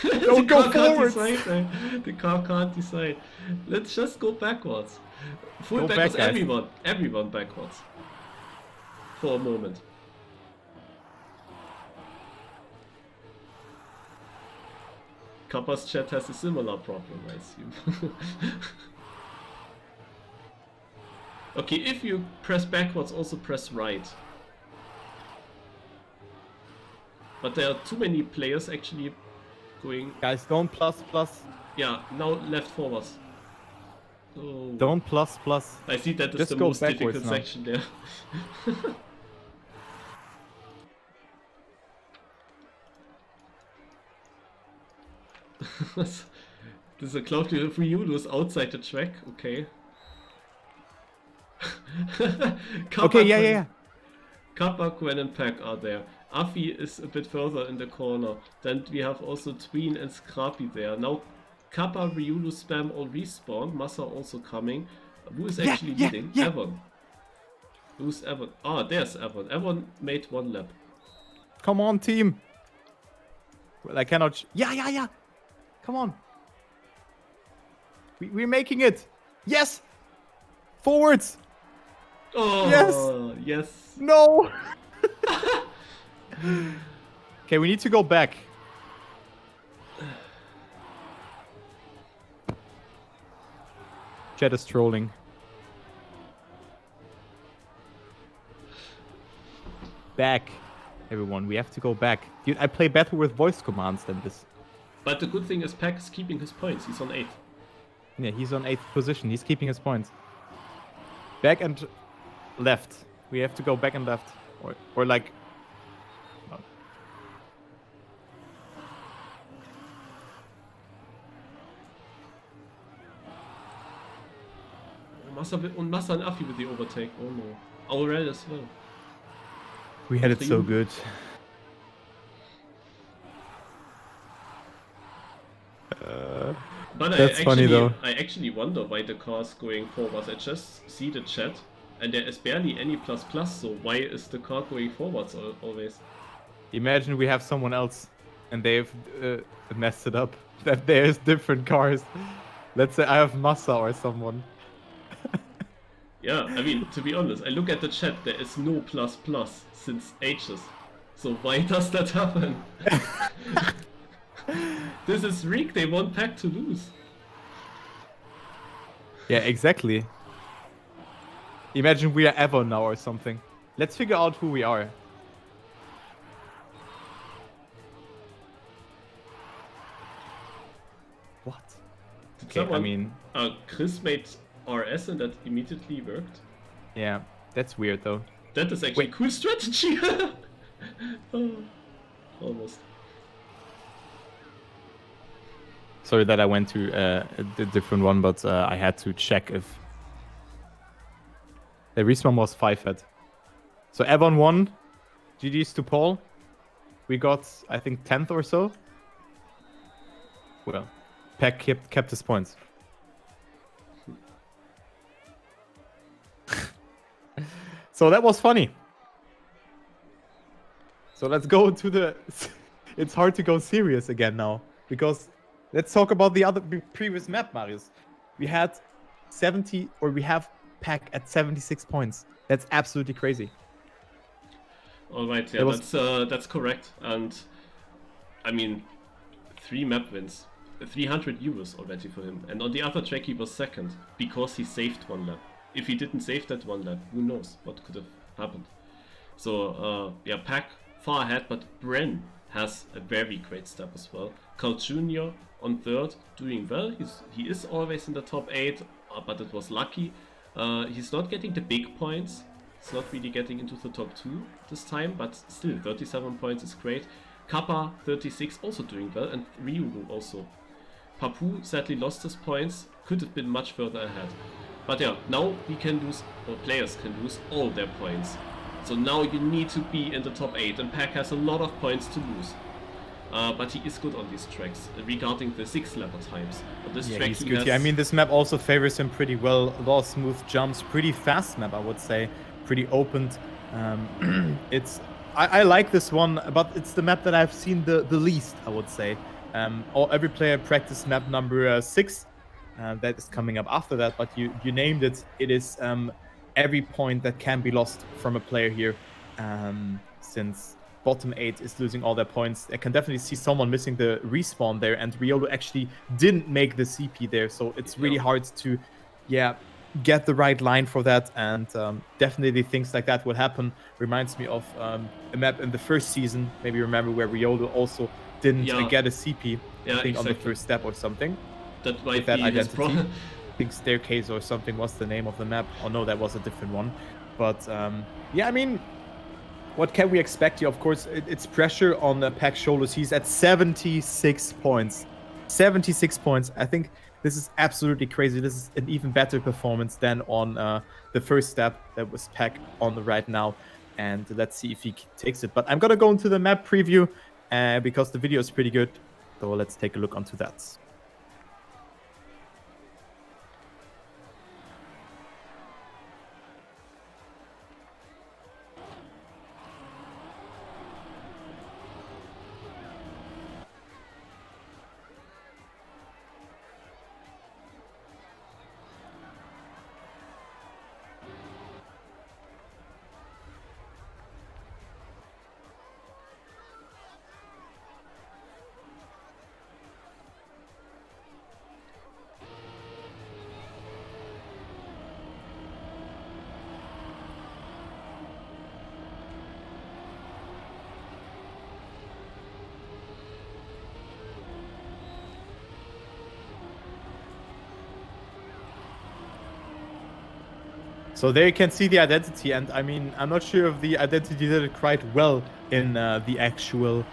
Don't go forwards. The car can't decide. Let's just go backwards. Full Go backwards. back, guys. Everyone backwards. For a moment. Kappa's chat has a similar problem, I assume. Okay, if you press backwards, also press right. But there are too many players actually going... Guys, don't plus. Yeah, now left forwards. Oh. Don't plus. I see that is Just the go most difficult backwards now. section there. There's a cloud with Ryulus outside the track, okay. Okay, yeah. Kappa, Quen and Pac are there. Afi is a bit further in the corner. Then we have also Tween and Scrappy there. Now Kappa, Ryulus, Spam all respawn. Massa also coming. Who is actually leading? Evan. Who's Evan? Ah, there's Evan. Evan made one lap. Come on, team. Well, I cannot... Yeah. Come on. We're making it. Yes. Forwards. Oh, yes. No. Okay, we need to go back. Chat is trolling. Back. Everyone, we have to go back. Dude, I play better with voice commands than this. But the good thing is Pac is keeping his points. He's on 8th. Yeah, he's on 8th position. He's keeping his points. Back and left. We have to go back and left. Or like... No. Massa and Afi with the overtake. Oh no. Aurel as well. We had it so good. But That's funny though. I actually wonder why the car's going forwards. I just see the chat and there is barely any plus, so why is the car going forwards always? Imagine we have someone else and they've messed it up. That there's different cars. Let's say I have Massa or someone. Yeah, I mean, to be honest, I look at the chat, there is no plus since ages. So why does that happen? This is rigged. They want Pac to lose. Yeah, exactly. Imagine we are Evo now or something. Let's figure out who we are. What? Did Okay, someone, I mean... Chris made RS and that immediately worked. Yeah, that's weird though. That is actually a cool strategy. Oh, almost. Sorry that I went to a different one, but I had to check if... The respawn was 5-head. So Evon won. GG's to Paul. We got, I think, 10th or so. Well, Pac kept his points. So that was funny. So let's go to the... It's hard to go serious again now. Because let's talk about the other previous map, Marius. We had 70, or we have Pac at 76 points. That's absolutely crazy. All right, yeah, that's correct. And I mean, 3 map wins, 300 euros already for him. And on the other track, he was second because he saved 1 lap. If he didn't save that 1 lap, who knows what could have happened. So yeah, Pac far ahead, but Bren has a very great step as well. Carl Jr. on 3rd, doing well. He is always in the top 8, but it was lucky. He's not getting the big points. He's not really getting into the top 2 this time, but still 37 points is great. Kappa 36 also doing well, and Ryuru also. Papu sadly lost his points, could have been much further ahead. But yeah, now we can lose, or players can lose all their points. So now you need to be in the top 8, and Pac has a lot of points to lose. But he is good on these tracks regarding the 6-level times. But this track he's good. Yeah, I mean, this map also favors him pretty well. A lot of smooth jumps, pretty fast map, I would say. Pretty opened. I like this one, but it's the map that I've seen the least, I would say. Every player practiced map number 6. That is coming up after that, but you named it. It is every point that can be lost from a player here, since bottom 8 is losing all their points. I can definitely see someone missing the respawn there, and Riolo actually didn't make the CP there, so it's really hard to, get the right line for that, and definitely things like that will happen. Reminds me of a map in the first season, maybe you remember, where Riolo also didn't get a CP, I think on the first step or something. That might that be identity. I think Staircase or something was the name of the map. Oh no, that was a different one. But yeah, I mean, what can we expect here? Of course, it's pressure on the Pac's shoulders. He's at 76 points. 76 points. I think this is absolutely crazy. This is an even better performance than on the first step that was Pac on the right now. And let's see if he takes it. But I'm going to go into the map preview because the video is pretty good. So let's take a look onto that. So there you can see the identity, and I mean, I'm not sure if the identity did it quite well in the actual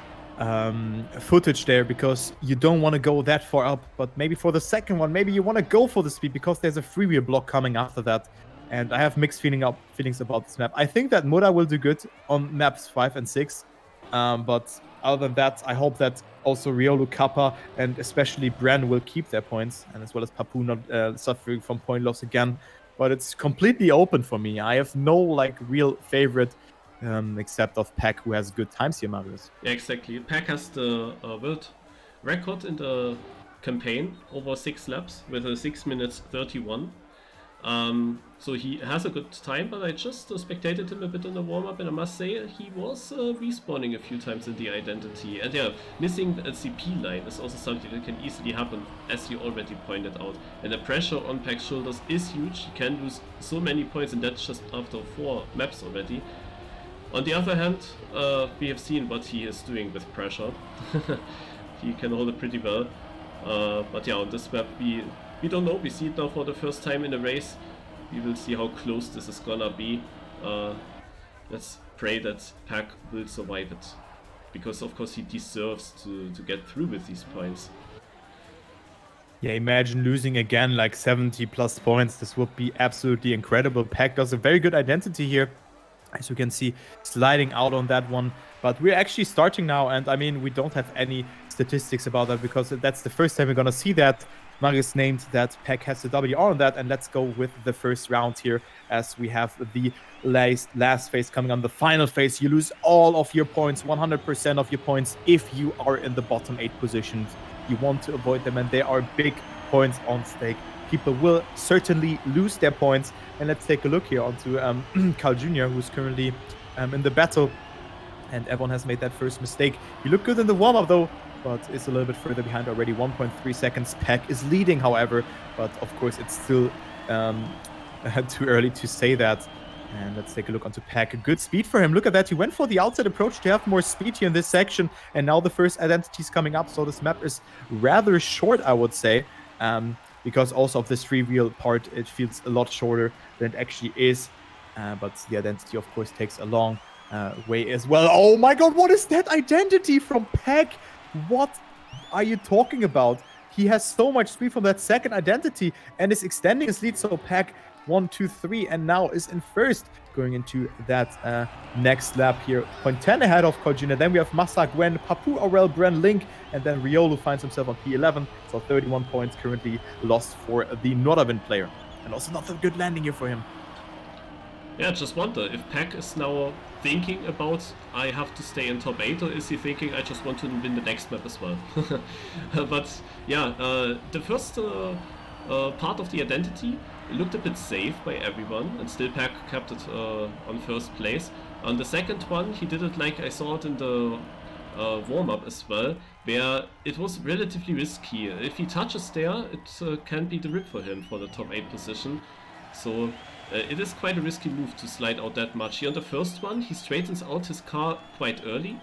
footage there, because you don't want to go that far up, but maybe for the second one, maybe you want to go for the speed, because there's a freewheel block coming after that, and I have mixed feelings about this map. I think that Mura will do good on maps 5 and 6, but other than that, I hope that also Riolu, Kappa, and especially Bren will keep their points, and as well as Papu not suffering from point loss again. But it's completely open for me. I have no real favorite except of Pac, who has good times here, Marius. Yeah, exactly. Pac has the world record in the campaign over 6 laps with a 6 minutes 31. So he has a good time, but I just spectated him a bit in the warm-up, and I must say he was respawning a few times in the identity. And yeah, missing a CP line is also something that can easily happen, as you already pointed out. And the pressure on Pac's shoulders is huge. He can lose so many points, and that's just after 4 maps already. On the other hand, we have seen what he is doing with pressure. He can hold it pretty well. But yeah, on this map we don't know. We see it now for the first time in a race. We will see how close this is gonna be. Let's pray that Pac will survive it, because of course he deserves to get through with these points. Yeah, imagine losing again like 70 plus points. This would be absolutely incredible. Pac does a very good identity here, as you can see, sliding out on that one. But we're actually starting now, and I mean, we don't have any statistics about that because that's the first time we're gonna see that. Marius named that Pac has the WR on that, and let's go with the first round here as we have the last phase coming on. The final phase, you lose all of your points, 100% of your points if you are in the bottom 8 positions. You want to avoid them, and there are big points on stake. People will certainly lose their points. And let's take a look here onto Carl Jr., who's currently in the battle. And everyone has made that first mistake. You look good in the warm-up, though, but it's a little bit further behind already. 1.3 seconds. Pac is leading, however. But, of course, it's still too early to say that. And let's take a look onto Pac. Good speed for him. Look at that. He went for the outside approach to have more speed here in this section. And now the first identity is coming up. So this map is rather short, I would say. Because also of this free-wheel part, it feels a lot shorter than it actually is. But the identity, of course, takes a long way as well. Oh my god, what is that identity from Pac? What are you talking about? He has so much speed from that second identity and is extending his lead. So Pac 1, 2, 3, and now is in first going into that next lap here. 0.10 ahead of Kojina. Then we have Masa, Gwen, Papu, Aurel, Bren, Link, and then Riolu finds himself on P11. So 31 points currently lost for the Nordavind player. And also not a good landing here for him. Yeah, just wonder if Pac is now thinking about I have to stay in top 8, or is he thinking I just want to win the next map as well? But yeah, the first part of the identity looked a bit safe by everyone, and still Pac kept it on first place. On the second one, he did it like I saw it in the warm-up as well, where it was relatively risky. If he touches there, it can be the rip for him for the top 8 position. So it is quite a risky move to slide out that much. Here on the first one, he straightens out his car quite early.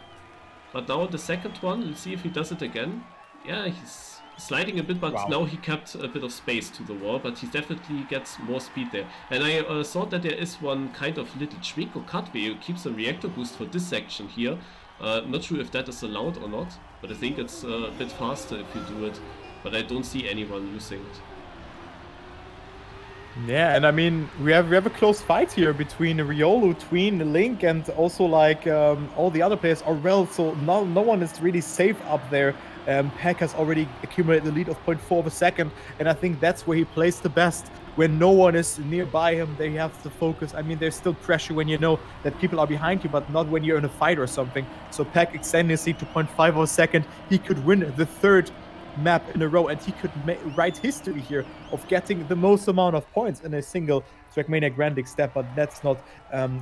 But now on the second one, let's see if he does it again. Yeah, he's sliding a bit, but now he kept a bit of space to the wall, but he definitely gets more speed there. And I saw that there is one kind of little trick or cut where you keep some reactor boost for this section here. Not sure if that is allowed or not, but I think it's a bit faster if you do it. But I don't see anyone using it. Yeah, and I mean, we have a close fight here between Riolu, Tween, Link, and also like all the other players are well, so no one is really safe up there. Pac has already accumulated the lead of 0.4 of a second, and I think that's where he plays the best. When no one is nearby him, they have to focus. I mean, there's still pressure when you know that people are behind you, but not when you're in a fight or something. So Pac extending his lead to 0.5 of a second. He could win the third map in a row, and he could write history here of getting the most amount of points in a single Trackmania Grand League step. But let's not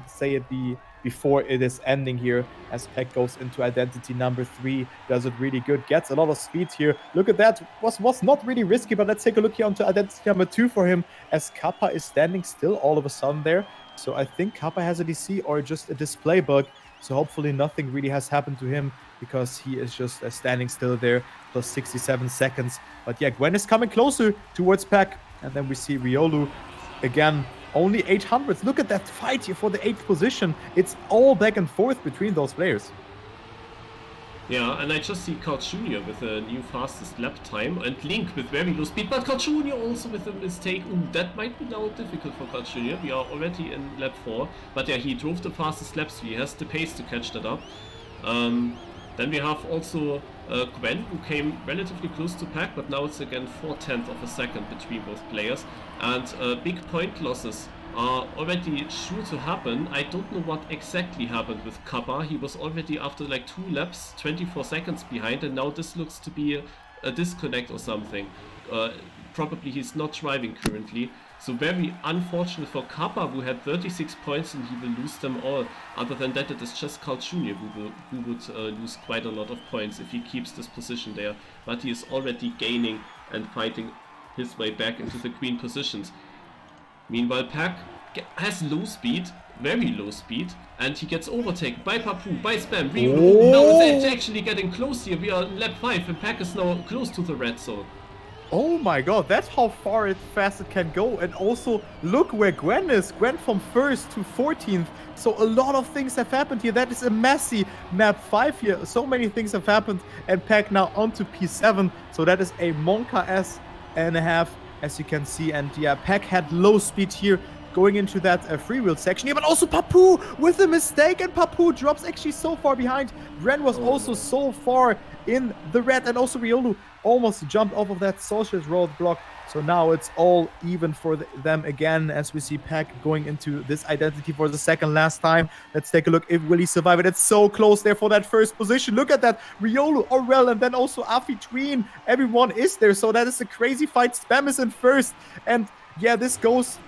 say it before it is ending here, as Pac goes into identity number 3, does it really good, gets a lot of speed here. Look at that, was not really risky, but let's take a look here onto identity number 2 for him, as Kappa is standing still all of a sudden there. So I think Kappa has a DC or just a display bug. So hopefully nothing really has happened to him, because he is just standing still there, plus 67 seconds. But yeah, Gwen is coming closer towards Pac. And then we see Riolu again, only 800s. Look at that fight here for the 8th position. It's all back and forth between those players. Yeah, and I just see Carl Jr. with a new fastest lap time, and Link with very low speed, but Carl Jr. also with a mistake. Ooh, that might be now difficult for Carl Jr. We are already in lap 4, but yeah, he drove the fastest lap, so he has the pace to catch that up. Then we have also Gwen, who came relatively close to Pac, but now it's again 4/10 of a second between both players, and big point losses are already sure to happen. I don't know what exactly happened with Kappa. He was already, after like 2 laps, 24 seconds behind, and now this looks to be a disconnect or something. probably he's not driving currently. So very unfortunate for Kappa, who had 36 points and he will lose them all. Other than that, it is just Carl Jr. who would lose quite a lot of points if he keeps this position there. But he is already gaining and fighting his way back into the green positions. Meanwhile, Pac has low speed, very low speed, and he gets overtaken by Papu, by Spam. Now it's actually getting close here. We are in lap 5 and Pac is now close to the red zone. Oh my god, that's how fast it can go. And also, look where Gwen is. Gwen from 1st to 14th. So a lot of things have happened here. That is a messy map 5 here. So many things have happened. And Pac now onto P7. So that is a Monka S.5, as you can see. And yeah, Pac had low speed here going into that freewheel section here. But also Papu with a mistake. And Papu drops actually so far behind. Bren was also so far in the red. And also Riolu almost jumped off of that socialist roadblock. So now it's all even for them again, as we see Pac going into this identity for the second last time. Let's take a look. Will he survive it? It's so close there for that first position. Look at that. Riolu, Aurel, and then also Afi Tween. Everyone is there. So that is a crazy fight. Spam is in first. And yeah, this goes...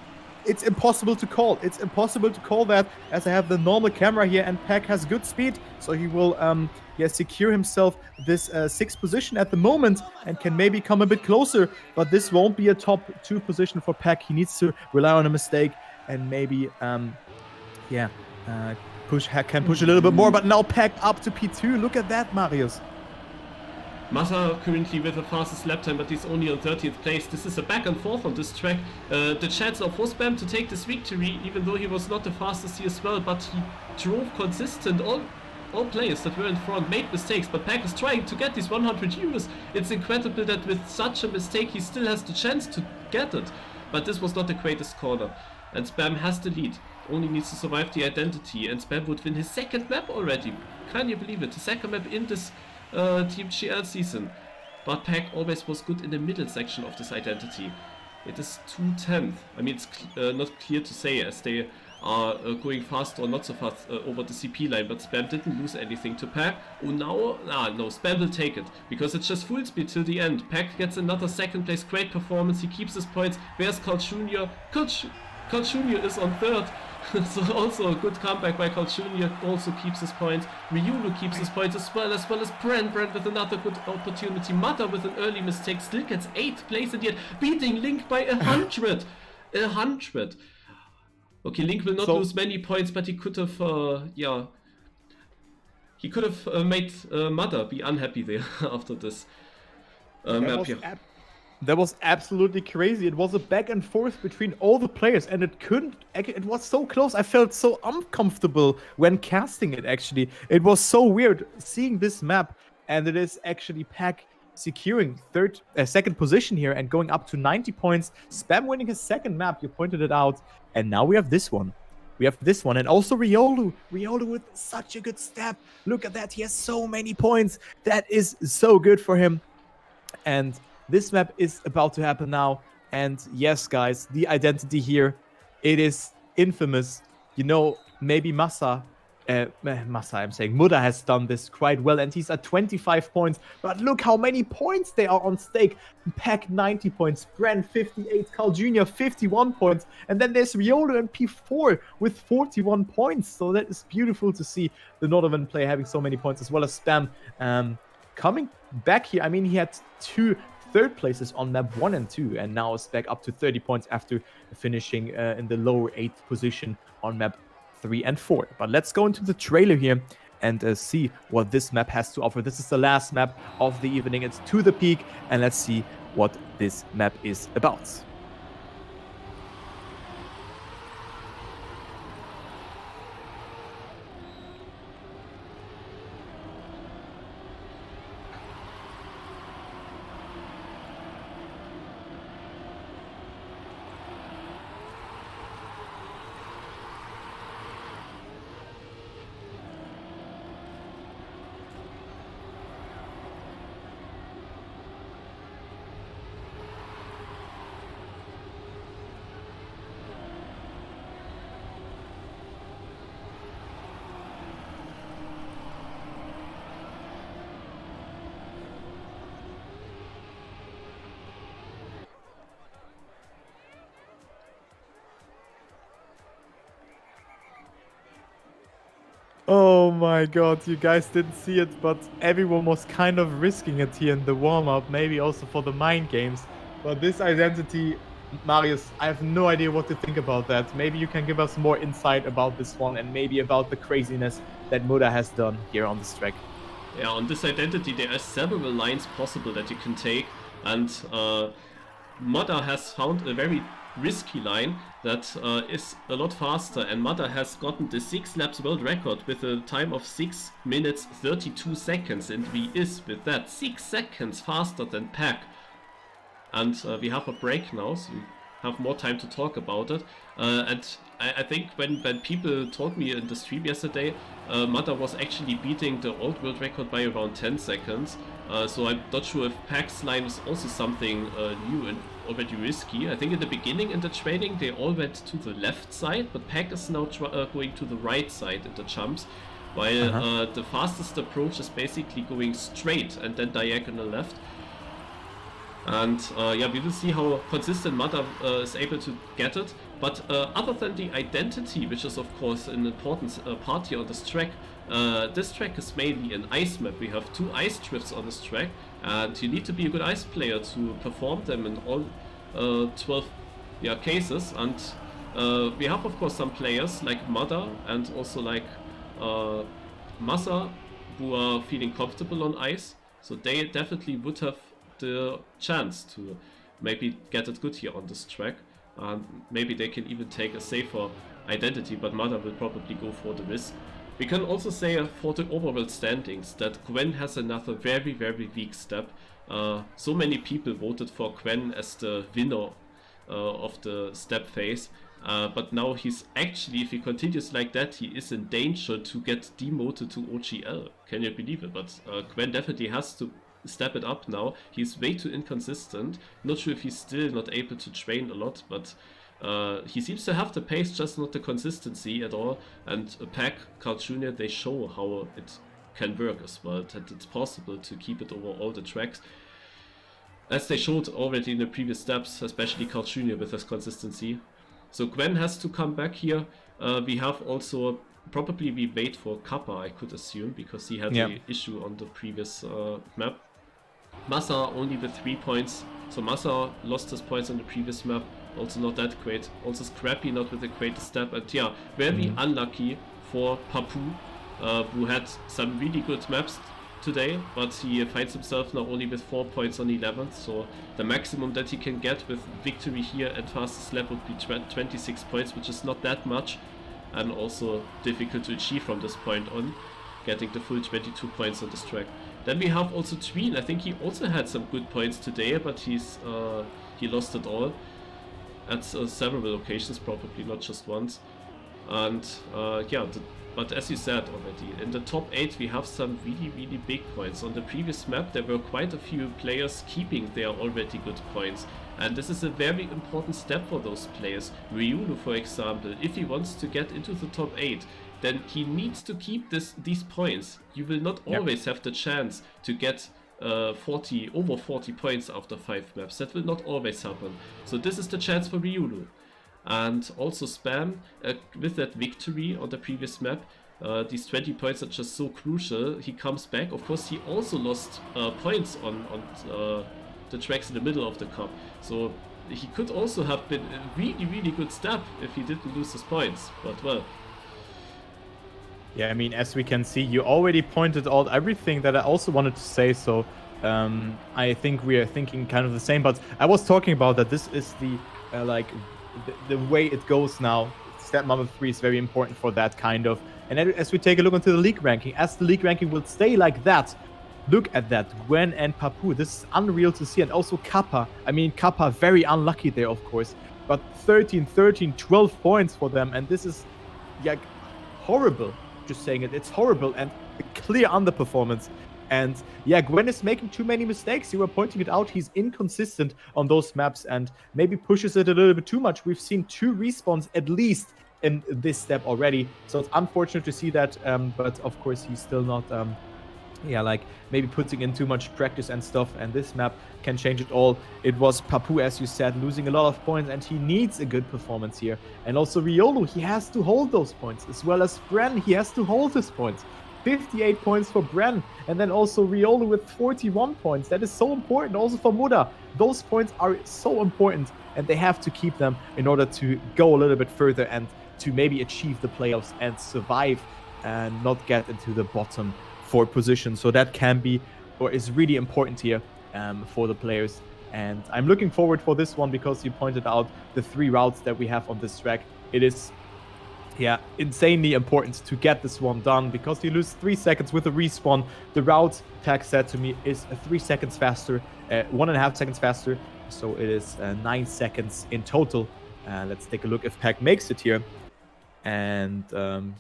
It's impossible to call. It's impossible to call that, as I have the normal camera here, and Pac has good speed, so he will secure himself this 6th position at the moment and can maybe come a bit closer, but this won't be a top 2 position for Pac. He needs to rely on a mistake and maybe can push a little bit more, but now Pac up to P2. Look at that, Marius. Massa currently with the fastest lap time, but he's only on 13th place. This is a back and forth on this track. The chance of Spam to take this victory, even though he was not the fastest here as well, but he drove consistent. All players that were in front made mistakes, but Pac is trying to get these 100 euros. It's incredible that with such a mistake he still has the chance to get it. But this was not the greatest corner. And Spam has the lead. Only needs to survive the identity, and Spam would win his 2nd map already. Can you believe it? The 2nd map in this TMGL season. But Pac always was good in the middle section of this identity. It is 2/10. I mean, it's not clear to say, as they are going fast or not so fast over the CP line, but Spam didn't lose anything to Pac. Oh, now, no, Spam will take it, because it's just full speed till the end. Pac gets another 2nd place, great performance, he keeps his points. Where's Carl Jr.? Carl Jr. is on 3rd. So also a good comeback by Carl Jr. also keeps his points. Riolu keeps his points as well as Brent with another good opportunity. Mata with an early mistake still gets 8th place and yet beating Link by 100. 100. Okay, Link will not lose many points, but he could have, he could have made Mata be unhappy there after this map here. That was absolutely crazy. It was a back and forth between all the players, and it was so close. I felt so uncomfortable when casting it, actually. It was so weird seeing this map, and it is actually Pac securing 2nd position here and going up to 90 points. Spam winning his 2nd map, you pointed it out. And now we have this one. And also Riolu with such a good step. Look at that, he has so many points. That is so good for him. And this map is about to happen now. And yes, guys, the identity here, it is infamous. You know, maybe Muda has done this quite well, and he's at 25 points. But look how many points they are on stake. Pac 90 points, Bren 58, Carl Jr. 51 points, and then there's Riolu and P4 with 41 points. So that is beautiful to see the Northern player having so many points, as well as Spam coming back here. I mean, he had 2 3rd places on map 1 and 2, and now is back up to 30 points after finishing in the lower 8th position on map 3 and 4. But let's go into the trailer here and see what this map has to offer. This is the last map of the evening. It's To the Peak, and let's see what this map is about. Oh my god, you guys didn't see it, but everyone was kind of risking it here in the warm-up, maybe also for the mind games. But this identity, Marius, I have no idea what to think about that. Maybe you can give us more insight about this one and maybe about the craziness that Muda has done here on this track. Yeah, on this identity there are several lines possible that you can take, and Mudda has found a very risky line that is a lot faster, and Mudda has gotten the 6 laps world record with a time of 6 minutes 32 seconds, and he is with that 6 seconds faster than Pac. And we have a break now, so we have more time to talk about it. And I think when people told me in the stream yesterday, Mata was actually beating the old world record by around 10 seconds. So I'm not sure if Pac's line is also something new and already risky. I think in the beginning in the training they all went to the left side, but Pac is now going to the right side in the jumps. While the fastest approach is basically going straight and then diagonal left. And yeah, we will see how consistent Mata is able to get it. But other than the identity, which is of course an important part here on this track is mainly an ice map. We have 2 ice drifts on this track, and you need to be a good ice player to perform them in all 12 cases. And we have of course some players like Mata and also like Massa who are feeling comfortable on ice, so they definitely would have the chance to maybe get it good here on this track, and maybe they can even take a safer identity, but Mada will probably go for the risk. We can also say for the overall standings that Gwen has another very weak step. So many people voted for Gwen as the winner of the step phase, but now he's actually, if he continues like that, he is in danger to get demoted to OGL. Can you believe it? But Gwen definitely has to step it up now. He's way too inconsistent. Not sure if he's still not able to train a lot, but he seems to have the pace, just not the consistency at all. And Pac, Carl Jr., they show how it can work as well, that it's possible to keep it over all the tracks, as they showed already in the previous steps, especially Carl Jr. with his consistency. So Gwen has to come back here. We have also, probably we wait for Kappa, I could assume, because he had the issue on the previous map. Massa only with 3 points, so Massa lost his points on the previous map, also not that great. Also Scrappy not with a great step, and yeah, very unlucky for Papu, who had some really good maps today, but he finds himself now only with 4 points on 11th, so the maximum that he can get with victory here at fastest lap would be 26 points, which is not that much, and also difficult to achieve from this point on, getting the full 22 points on this track. Then we have also Tween. I think he also had some good points today, but he lost it all at several occasions, probably not just once. And yeah, but as you said already, in the top 8 we have some really big points. On the previous map there were quite a few players keeping their already good points, and this is a very important step for those players. Ryulu, for example, if he wants to get into the top 8, then he needs to keep these points. You will not always have the chance to get over 40 points after 5 maps. That will not always happen. So this is the chance for Ryulu. And also Spam, with that victory on the previous map, these 20 points are just so crucial. He comes back. Of course, he also lost points on the tracks in the middle of the cup. So he could also have been a really good step if he didn't lose his points. But well. Yeah, I mean, as we can see, you already pointed out everything that I also wanted to say, so I think we are thinking kind of the same, but I was talking about that this is the the way it goes now. Step number 3 is very important for that kind of, and as we take a look into the league ranking, as the league ranking will stay like that, look at that, Gwen and Papu, this is unreal to see, and also Kappa. I mean, Kappa very unlucky there, of course, but 13, 12 points for them, and this is horrible. Just saying it, it's horrible and a clear underperformance. And yeah, Gwen is making too many mistakes. You were pointing it out. He's inconsistent on those maps and maybe pushes it a little bit too much. We've seen 2 respawns at least in this step already, so it's unfortunate to see that. But of course, he's still not yeah, like maybe putting in too much practice and stuff, and this map can change it all. It was Papu, as you said, losing a lot of points, and he needs a good performance here. And also Riolu, he has to hold those points, as well as Bren, he has to hold his points. 58 points for Bren, and then also Riolu with 41 points. That is so important. Also for Muda, those points are so important, and they have to keep them in order to go a little bit further and to maybe achieve the playoffs and survive and not get into the bottom 4 position. So that can be, or is really important here for the players. And I'm looking forward for this one because you pointed out the 3 routes that we have on this track. It is, yeah, insanely important to get this one done because you lose 3 seconds with a respawn. The route, Pac said to me, is 3 seconds faster, 1.5 seconds faster. So it is 9 seconds in total. Let's take a look if Pac makes it here. And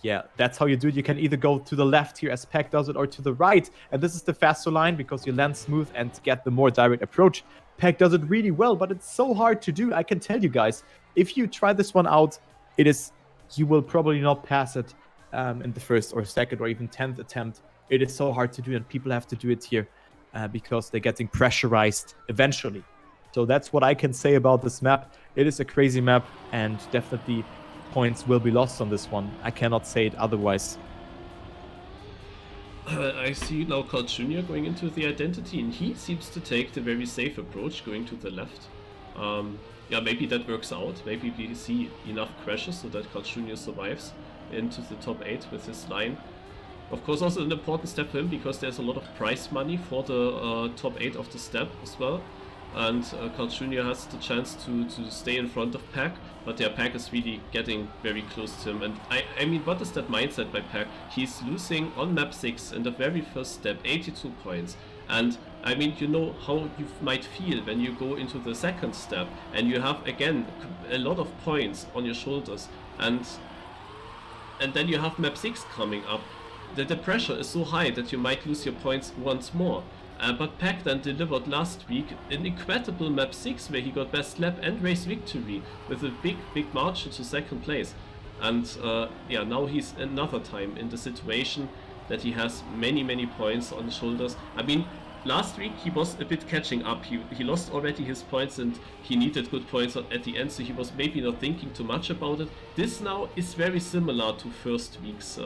yeah, that's how you do it. You can either go to the left here as Pac does it, or to the right. And this is the faster line because you land smooth and get the more direct approach. Pac does it really well, but it's so hard to do. I can tell you guys, if you try this one out, you will probably not pass it in the first or second or even 10th attempt. It is so hard to do, and people have to do it here because they're getting pressurized eventually. So that's what I can say about this map. It is a crazy map, and definitely points will be lost on this one. I cannot say it otherwise. I see now Carl Jr. going into the identity, and he seems to take the very safe approach, going to the left. Yeah, maybe that works out. Maybe we see enough crashes so that Carl Jr. survives into the top 8 with his line. Of course, also an important step for him because there's a lot of prize money for the top 8 of the step as well. And Carl Jr. has the chance to stay in front of Pac, but yeah, Pac is really getting very close to him. And I mean, what is that mindset by Pac? He's losing on map 6 in the very first step, 82 points. And I mean, you know how you might feel when you go into the second step and you have again a lot of points on your shoulders, and then you have map 6 coming up. The pressure is so high that you might lose your points once more. But Pac then delivered last week an incredible map 6 where he got best lap and race victory with a big margin to second place. And yeah, now he's another time in the situation that he has many points on his shoulders. I mean, last week he was a bit catching up. He lost already his points and he needed good points at the end, so he was maybe not thinking too much about it. This now is very similar to first week's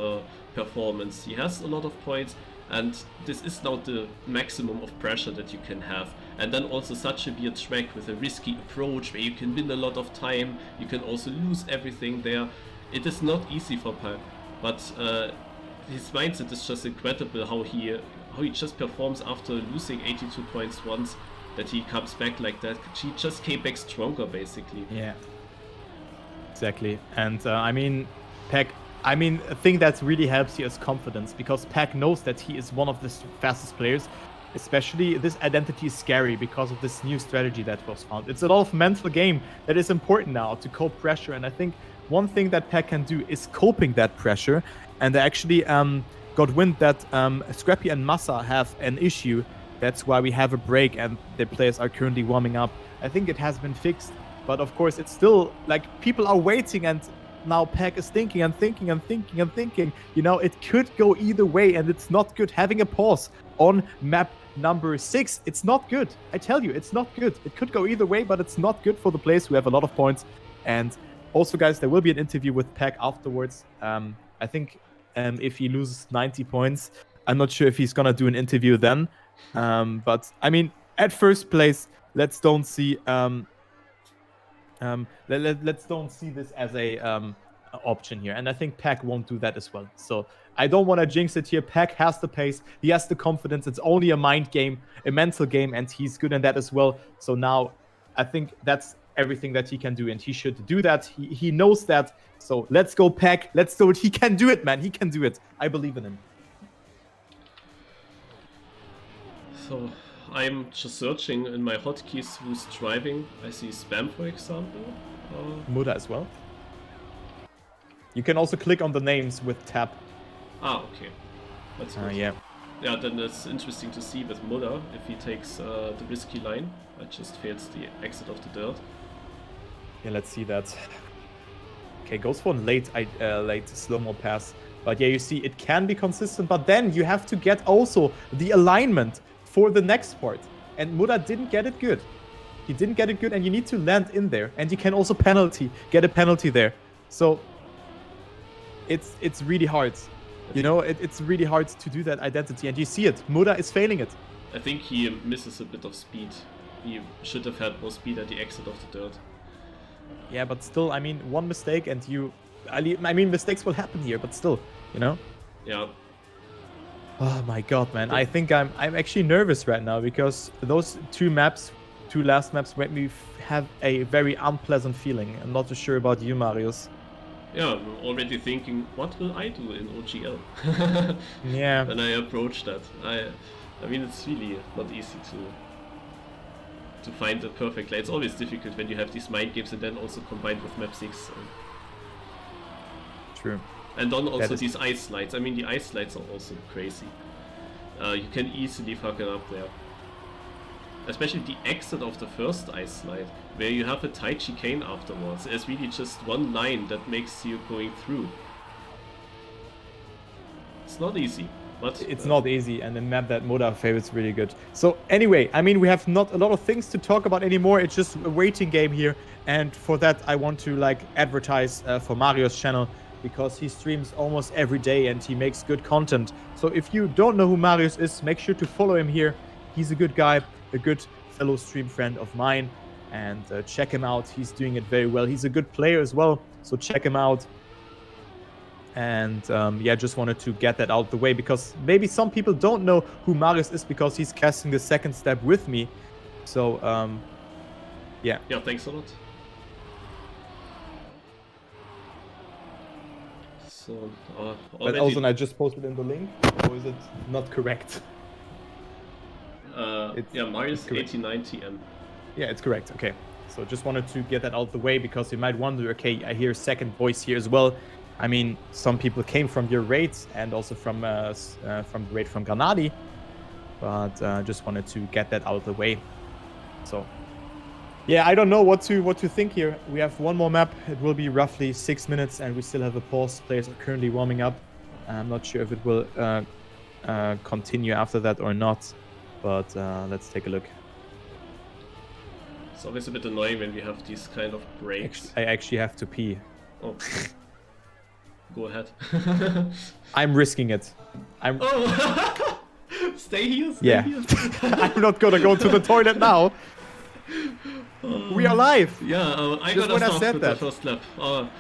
performance. He has a lot of points, and this is now the maximum of pressure that you can have. And then also such a weird track with a risky approach where you can win a lot of time, you can also lose everything there. It is not easy for Pac, but his mindset is just incredible how he just performs after losing 82 points once, that he comes back like that. He just came back stronger basically. Yeah, exactly. And I mean, Pac, I mean, a thing that really helps here is confidence, because Pac knows that he is one of the fastest players. Especially this identity is scary because of this new strategy that was found. It's a lot of mental game that is important now to cope pressure. And I think one thing that Pac can do is coping that pressure. And they actually got wind that Scrappy and Massa have an issue. That's why we have a break and the players are currently warming up. I think it has been fixed, but of course it's still like people are waiting, and now Pac is thinking and thinking and thinking and thinking. You know, it could go either way, and it's not good. Having a pause on map number 6, it's not good. I tell you, it's not good. It could go either way, but it's not good for the players who have a lot of points. And also, guys, there will be an interview with Pac afterwards. I think if he loses 90 points, I'm not sure if he's gonna do an interview then. But I mean, at first place, let's don't see let's don't see this as a option here. And I think Pac won't do that as well. So I don't want to jinx it here. Pac has the pace, he has the confidence. It's only a mind game, a mental game, and he's good in that as well. So now I think that's everything that he can do, and he should do that. He knows that. So let's go, Pac. Let's do it. He can do it, man. He can do it. I believe in him. So I'm just searching in my hotkeys who's driving. I see Spam, for example. Muda as well. You can also click on the names with tab. Ah, okay. That's good. Yeah. Yeah, then it's interesting to see with Muda if he takes the risky line. I just fails the exit of the dirt. Yeah, let's see that. Okay, goes for a late slow-mo pass. But yeah, you see, it can be consistent, but then you have to get also the alignment for the next part. And Muda didn't get it good. He didn't get it good, and you need to land in there. And you can also get a penalty there. So it's really hard. You know, it's really hard to do that identity. And you see it. Muda is failing it. I think he misses a bit of speed. He should have had more speed at the exit of the dirt. Yeah, but still, I mean, one mistake and you... I mean, mistakes will happen here, but still, you know? Yeah. Oh my god, man. I think I'm actually nervous right now because those two last maps made me have a very unpleasant feeling. I'm not too sure about you, Marius. Yeah, I'm already thinking, what will I do in OGL? Yeah. When I approach that. I mean, it's really not easy to find the perfect lane. It's always difficult when you have these mind games and then also combined with map 6. True. And then also these ice slides. I mean, the ice slides are also crazy. You can easily fuck it up there. Especially the exit of the first ice slide, where you have a tight chicane afterwards. There's really just one line that makes you going through. It's not easy. But it's not easy, and the map that Muda favors really good. So anyway, I mean, we have not a lot of things to talk about anymore. It's just a waiting game here, and for that I want to like advertise for Mario's channel, because he streams almost every day and he makes good content. So if you don't know who Marius is, make sure to follow him here. He's a good guy, a good fellow stream friend of mine, and check him out. He's doing it very well. He's a good player as well, so check him out. And yeah, just wanted to get that out the way, because maybe some people don't know who Marius is because he's casting the second step with me. So yeah. Yeah, thanks a lot. So, but also, I just posted in the link, or is it not correct? Yeah, Marius89 TM. Yeah, it's correct. Okay, so just wanted to get that out the way, because you might wonder, okay, I hear a second voice here as well. I mean, some people came from your raids and also from the raid from Granadi, but just wanted to get that out of the way. So yeah, I don't know what to think here. We have one more map. It will be roughly 6 minutes, and we still have a pause. Players are currently warming up. I'm not sure if it will continue after that or not, but let's take a look. It's always a bit annoying when we have these kind of breaks. I actually have to pee. Oh. Go ahead. I'm risking it. Oh. Stay here. Stay here. I'm not gonna go to the toilet now. We are live. Yeah, I just gotta when start I said with that. the first lap.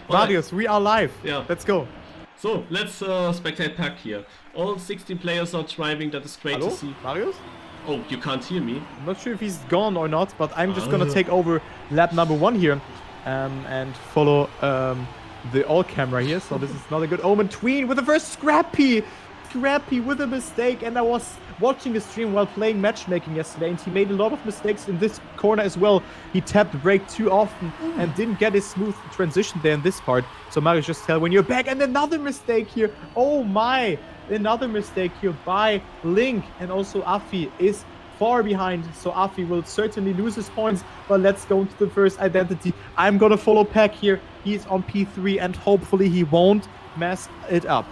Marius, we are live. Yeah. Let's go. So let's spectate Pac here. All 16 players are driving. That is great to see. Marius? Oh, you can't hear me. I'm not sure if he's gone or not, but I'm just gonna take over lap number 1 here, and follow the all camera here. So this is not a good omen. Tween with the first Scrappy with a mistake, and I was watching the stream while playing matchmaking yesterday, and he made a lot of mistakes in this corner as well. He tapped the brake too often and didn't get a smooth transition there in this part. So Marius, just tell when you're back. And another mistake here. Oh my, another mistake here by Link, and also Afi is far behind, so Afi will certainly lose his points. But let's go into the first identity. I'm gonna follow Pac here. He's on P3, and hopefully he won't mess it up.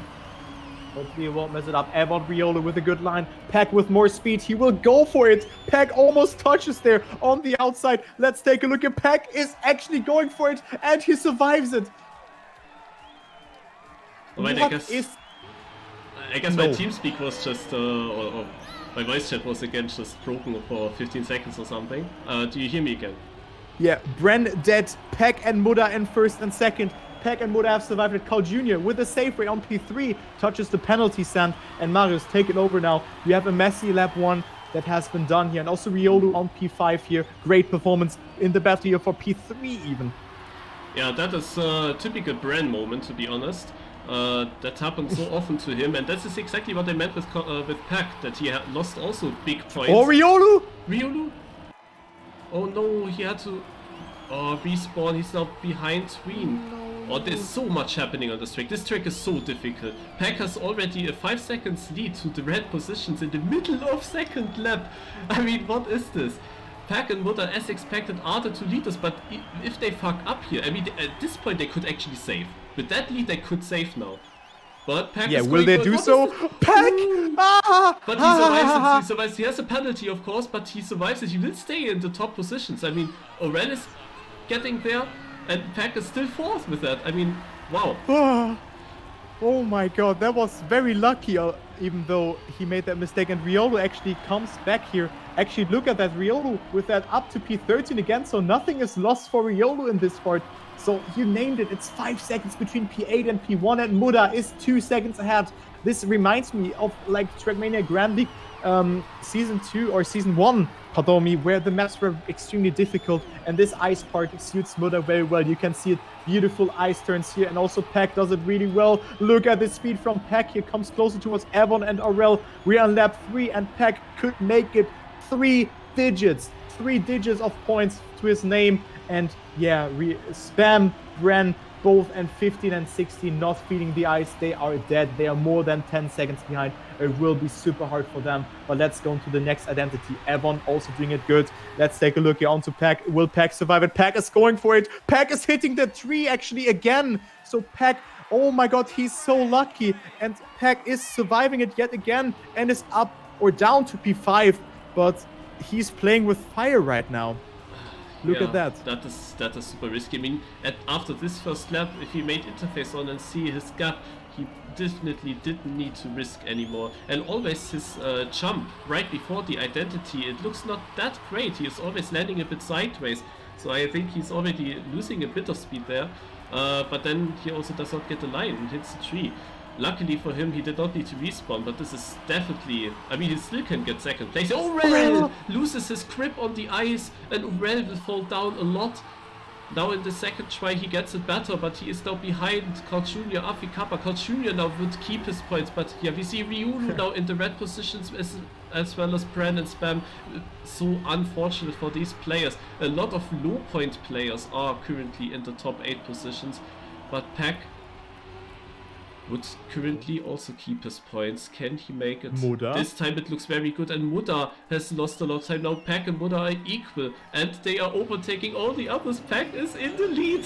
Hopefully he won't mess it up. Evon Riolo with a good line. Pac with more speed. He will go for it. Pac almost touches there on the outside. Let's take a look at Pac is actually going for it, and he survives it. Wait, I guess my TeamSpeak was just, or my voice chat was again just broken for 15 seconds or something. Do you hear me again? Yeah, Bren dead. Pac and Muda in first and second. Pac and Muda have survived it. Carl Jr. with a safe ray on P3 touches the penalty stand, and Marius take it over now. We have a messy lap 1 that has been done here, and also Riolu on P5 here. Great performance in the battle here for P3 even. Yeah, that is a typical Bren moment, to be honest. That happened so often to him, and this is exactly what I meant with Pac, that he had lost also big points. Oh, Riolu! Riolu? Oh no, he had to respawn. He's now behind Tween. Oh, there's so much happening on this track. This track is so difficult. Pac has already a 5 seconds lead to the red positions in the middle of second lap. I mean, what is this? Pac and Muda, as expected, are the 2 leaders, but if they fuck up here, I mean, at this point they could actually save. With that lead, they could save now. But Pac Yeah, is will going they for- do what so? is this? Pac! Ah! But he survives it, he survives. He has a penalty, of course, but he survives it. He will stay in the top positions. I mean, Aurel is getting there, and Pac is still fourth with that. I mean, wow. Oh my god, that was very lucky, even though he made that mistake. And Riolo actually comes back here. Actually, look at that Riolo with that up to P13 again. So nothing is lost for Riolo in this part. So you named it. It's 5 seconds between P8 and P1, and Muda is 2 seconds ahead. This reminds me of like Trackmania Grand League season 2 or season 1, pardon me, where the maps were extremely difficult, and this ice part suits Muda very well. You can see it, beautiful ice turns here, and also Pac does it really well. Look at the speed from Pac here, comes closer towards Evon and Aurel. We're on lap 3, and Pac could make it 3 digits of points to his name. And yeah, Spam, Bren, both and 15 and 16 not feeling the ice. They are dead. They are more than 10 seconds behind. It will be super hard for them. But let's go into the next identity. Evon also doing it good. Let's take a look here onto Pac. Will Pac survive it? Pac is going for it. Pac is hitting the tree actually again. So Pac, oh my god, he's so lucky. And Pac is surviving it yet again and is up or down to P5. But he's playing with fire right now. Look at that. That is super risky. I mean, after this first lap, if he made interface on and see his gap, he definitely didn't need to risk anymore. And always his jump right before the identity, it looks not that great. He is always landing a bit sideways. So I think he's already losing a bit of speed there. But then he also does not get the line and hits the tree. Luckily for him, he did not need to respawn, but this is definitely... I mean, he still can get second place. Aurel loses his grip on the ice, and Aurel will fall down a lot. Now in the second try, he gets it better, but he is now behind Carl Jr., Afi Kappa. Carl Jr. now would keep his points, but yeah, we see Riolu now in the red positions as well as Bran and Spam. So unfortunate for these players. A lot of low point players are currently in the top 8 positions, but Pac would currently also keep his points. Can he make it? Muda. This time it looks very good, and Muda has lost a lot of time. Now Pac and Muda are equal, and they are overtaking all the others. Pac is in the lead.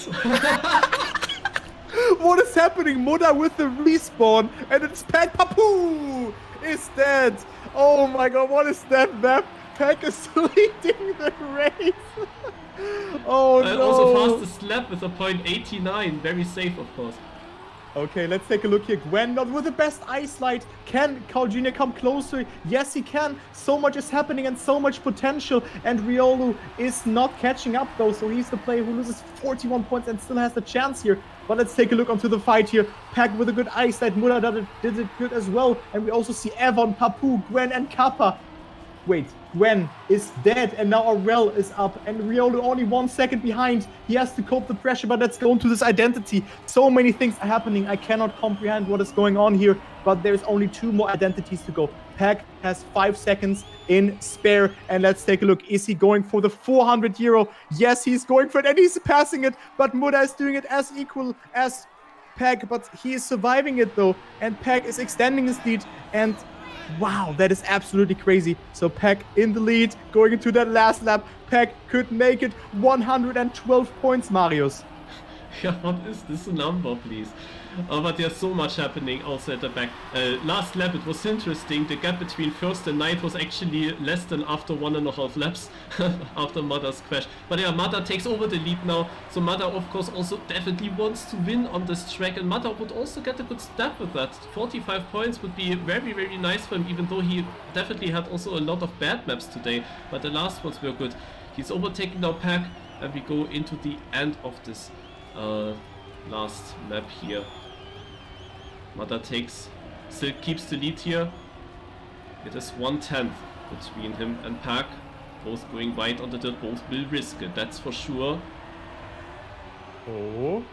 What is happening? Muda with the respawn, and it's Pac. Papu is dead. Oh my god, what is that map? Pac is leading the race. Oh no. Also fastest lap with a .89. Very safe, of course. Okay, let's take a look here. Gwen not with the best ice light. Can Carl Jr. come closer? Yes, he can. So much is happening and so much potential. And Riolu is not catching up though. So he's the player who loses 41 points and still has the chance here. But let's take a look onto the fight here. Pac with a good ice light. Muda did it good as well. And we also see Evon, Papu, Gwen, and Kappa. Wait, Gwen is dead, and now Aurel is up, and Riolu only 1 second behind. He has to cope the pressure, but let's go into this identity. So many things are happening. I cannot comprehend what is going on here, but there's only 2 more identities to go. Pac has 5 seconds in spare, and let's take a look. Is he going for the 400 euro? Yes, he's going for it, and he's passing it, but Muda is doing it as equal as Pac, but he is surviving it though, and Pac is extending his lead, and wow, that is absolutely crazy. So Pac in the lead, going into that last lap. Pac could make it 112 points, Marius. Yeah, what is this number, please? But there's so much happening also at the back. Last lap, it was interesting. The gap between first and ninth was actually less than after 1.5 laps after Mada's crash. But yeah, Mada takes over the lead now. So Mada, of course, also definitely wants to win on this track. And Mada would also get a good step with that. 45 points would be very, very nice for him, even though he definitely had also a lot of bad maps today. But the last ones were good. He's overtaking now Pac, and we go into the end of this last map here. Mada still keeps the lead here. It is 1/10 between him and Pac. Both going wide on the dirt, both will risk it, that's for sure. Oh.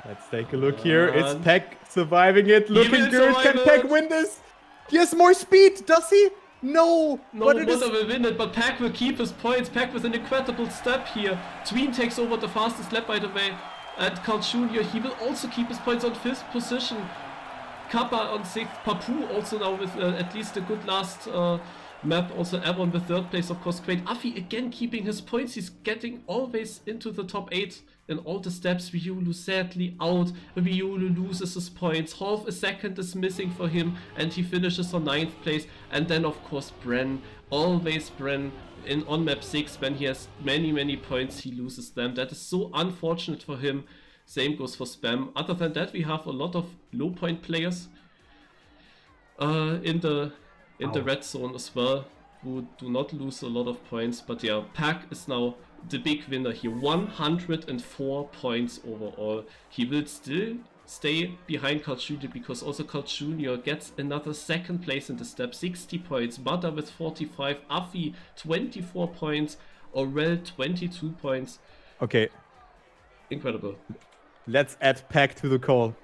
Let's take a look here. It's Pac surviving it. Looking good. Can Pac win this? He has more speed, does he? No, but Mada will win it, but Pac will keep his points. Pac with an incredible step here. Tween takes over the fastest lap, by the way. And Carl Jr., he will also keep his points on 5th position. Kappa on 6th. Papu also now with at least a good last map. Also Aron the third place, of course, great. Afi again keeping his points. He's getting always into the top 8 in all the steps. Ryulu sadly out. Ryulu loses his points. Half a second is missing for him, and he finishes on 9th place. And then, of course, Bren. Always Bren. On map 6, when he has many points, he loses them. That is so unfortunate for him. Same goes for Spam. Other than that, we have a lot of low point players in the red zone as well, who do not lose a lot of points. But yeah, Pac is now the big winner here. 104 points overall. He will still stay behind Carl Jr. because also Carl Jr. gets another second place in the step, 60 points. Mada with 45, Afi 24 points, Aurel 22 points. Okay. Incredible. Let's add Pac to the call.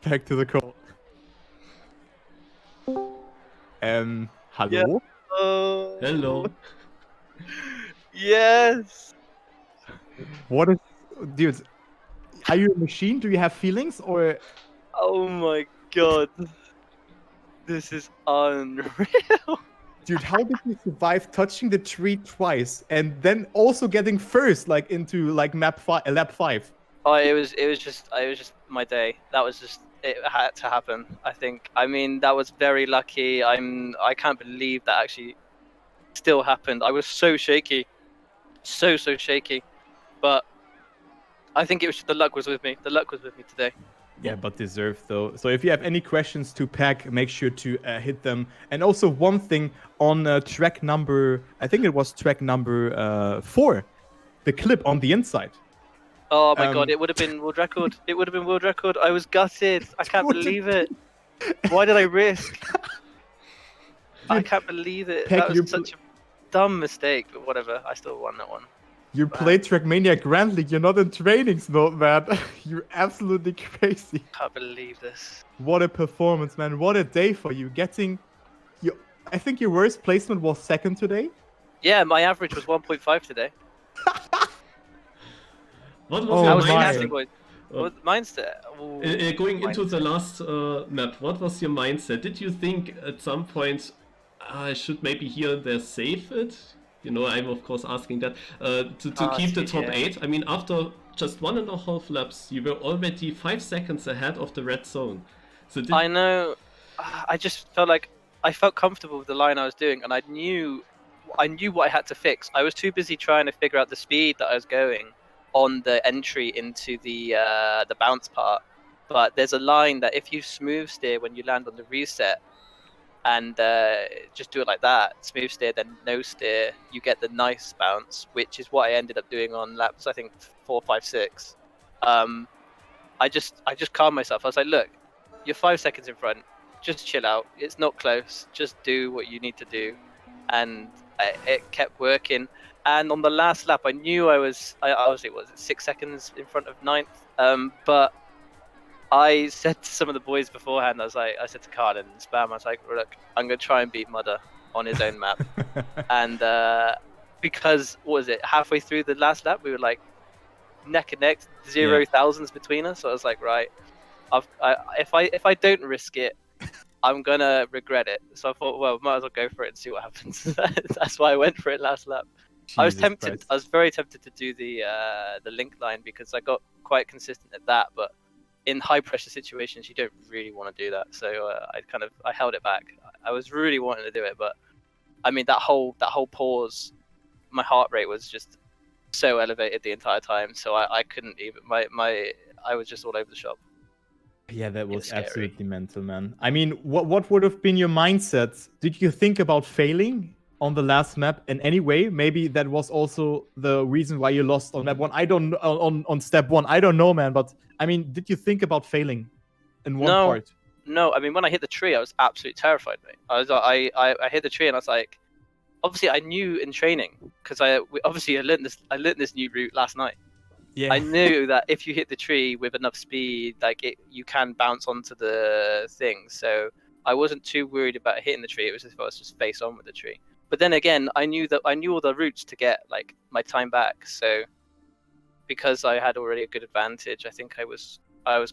Pac to the call. Hello? Yeah. Hello. Yes. What is... Dude, are you a machine? Do you have feelings? Or... Oh my god. This is unreal. Dude, how did you survive touching the tree twice and then also getting first, like, into, like, lap 5? Oh, it was just my day. That was just, it had to happen, I think. I mean, that was very lucky. I can't believe that actually still happened. I was so shaky. So shaky. But I think it was just the luck was with me. The luck was with me today. Yeah, but deserved though. So if you have any questions to Pac, make sure to hit them. And also one thing on track number, I think it was track number 4, the clip on the inside. Oh my god, it would have been world record. It would have been world record. I was gutted. I can't believe it. Why did I risk? I can't believe it. Pac, that was such a dumb mistake, but whatever. I still won that one. You played Trackmania Grand League. You're not in trainings mode, man. You're absolutely crazy. Can't believe this. What a performance, man. What a day for you. Getting... I think your worst placement was 2nd today. Yeah, my average was 1.5 today. What was your mindset? Going into the last map, what was your mindset? Did you think at some point, I should maybe here and there save it? You know, I'm of course asking that to keep the top 8. I mean, after just 1.5 laps, you were already 5 seconds ahead of the red zone. So I know. I just felt like I felt comfortable with the line I was doing, and I knew what I had to fix. I was too busy trying to figure out the speed that I was going on the entry into the bounce part. But there's a line that if you smooth steer when you land on the reset, and just do it like that, smooth steer then no steer, you get the nice bounce, which is what I ended up doing on laps I think 4, 5, 6. I just calmed myself. I was like, look, you're 5 seconds in front, just chill out, it's not close, just do what you need to do. And it kept working. And on the last lap I knew I was 6 seconds in front of 9th, but I said to some of the boys beforehand, I said to Carl and Spam, I was like, look, I'm going to try and beat Mudder on his own map. And because, what was it, halfway through the last lap, we were like neck and neck, 0 thousands between us. So I was like, right, if I don't risk it, I'm going to regret it. So I thought, well, might as well go for it and see what happens. That's why I went for it last lap. I was tempted. Christ. I was very tempted to do the link line because I got quite consistent at that, but in high pressure situations, you don't really want to do that. So I held it back. I was really wanting to do it, but I mean that whole pause, my heart rate was just so elevated the entire time. So I couldn't even. I was just all over the shop. Yeah, that was absolutely mental, man. I mean, what would have been your mindset? Did you think about failing on the last map in any way? Maybe that was also the reason why you lost on map 1. I don't on step 1. I don't know, man. But I mean, did you think about failing in one part? No. I mean, when I hit the tree, I was absolutely terrified, mate. I hit the tree and I was like, obviously, I knew in training because I learned this new route last night. Yeah. I knew that if you hit the tree with enough speed, you can bounce onto the thing. So I wasn't too worried about hitting the tree. It was if I was just face on with the tree. But then again, I knew all the routes to get like my time back. So because I had already a good advantage, I think I was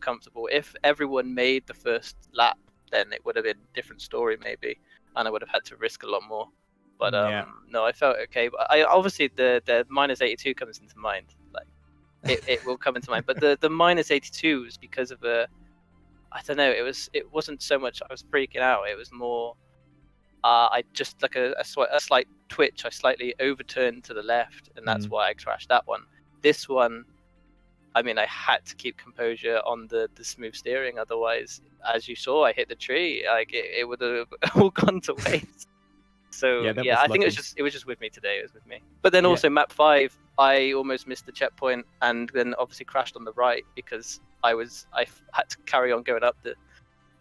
comfortable. If everyone made the first lap then it would have been a different story maybe, and I would have had to risk a lot more. But Yeah. no, I felt okay. But I obviously the minus 82 comes into mind. Like it will come into mind. But the minus 82 was because of I don't know. It wasn't so much I was freaking out. It was more I just like a slight twitch. I slightly overturned to the left, and that's why I crashed that one. This one, I mean, I had to keep composure on the smooth steering. Otherwise, as you saw, I hit the tree. Like it would have all gone to waste. So yeah, I think it was just with me today. It was with me. But then also map 5, I almost missed the checkpoint, and then obviously crashed on the right because I had to carry on going up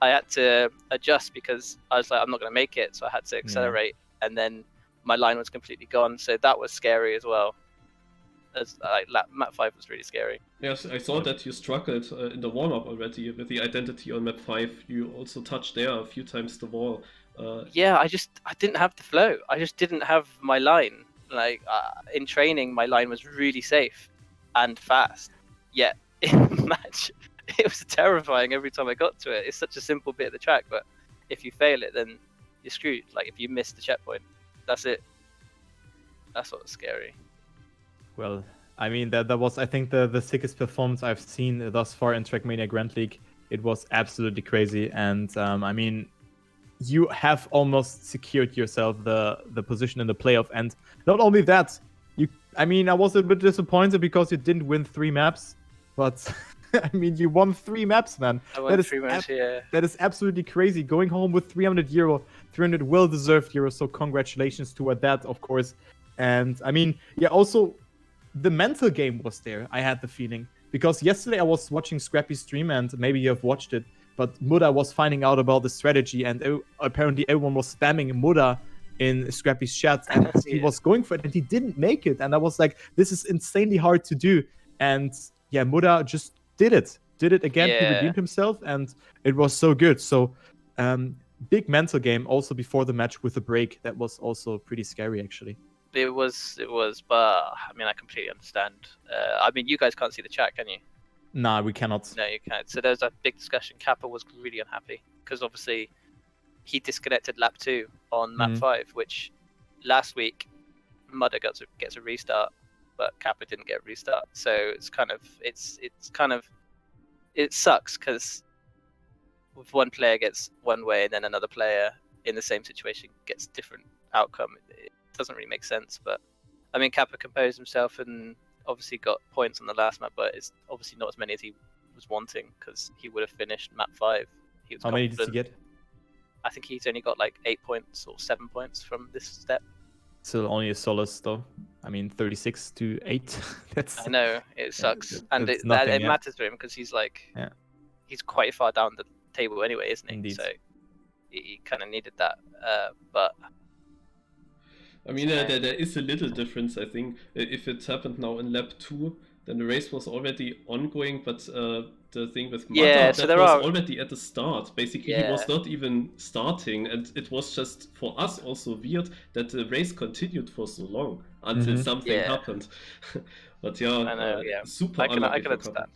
I had to adjust because I was like, I'm not going to make it, so I had to accelerate, and then my line was completely gone. So that was scary as well. Map 5 was really scary. Yes, I saw that you struggled in the warm-up already with the identity on map 5. You also touched there a few times the wall. Yeah, I didn't have the flow. I just didn't have my line. Like in training, my line was really safe and fast. Yet in match, it was terrifying every time I got to it. It's such a simple bit of the track, but if you fail it, then you're screwed. Like if you miss the checkpoint, that's it. That's what was scary. Well, I mean that was, I think, the sickest performance I've seen thus far in Trackmania Grand League. It was absolutely crazy, and I mean, you have almost secured yourself the position in the playoff, and not only that, I mean, I was a bit disappointed because you didn't win 3 maps, but I mean, you won 3 maps, man. I won 3 maps, yeah. That is absolutely crazy. Going home with 300 euro, 300 well-deserved euros. So congratulations toward that, of course. And I mean, yeah, also the mental game was there. I had the feeling because yesterday I was watching Scrappy's stream, and maybe you have watched it. But Muda was finding out about the strategy, and apparently everyone was spamming Muda in Scrappy's chat, and he was going for it, and he didn't make it. And I was like, this is insanely hard to do. And yeah, Muda just did it again. He redeemed himself, and it was so good. So big mental game also before the match with the break. That was also pretty scary, actually. It was, but I mean, I completely understand. I mean, you guys can't see the chat, can you? Nah, we cannot. No, you can't. So there's a big discussion. Kappa was really unhappy because obviously he disconnected lap 2 on map 5, which last week Mudder gets a restart, but Kappa didn't get a restart. So it's kind of it sucks because if one player gets one way and then another player in the same situation gets different outcome, it doesn't really make sense. But I mean, Kappa composed himself and obviously got points on the last map, but it's obviously not as many as he was wanting because he would have finished map 5. He was How many did he get? I think he's only got like 8 points or 7 points from this step. Still only a solace though. I mean, 36 to 8. I know, it sucks, and it nothing, matters to him because he's like, he's quite far down the table anyway, isn't he? Indeed. So he kind of needed that, but. I mean, there is a little difference, I think. If it happened now in lap 2, then the race was already ongoing, but the thing with Mata, so that was already at the start. Basically, he was not even starting, and it was just, for us, also weird that the race continued for so long until something happened. But yeah, I know, super I can unlucky. understand.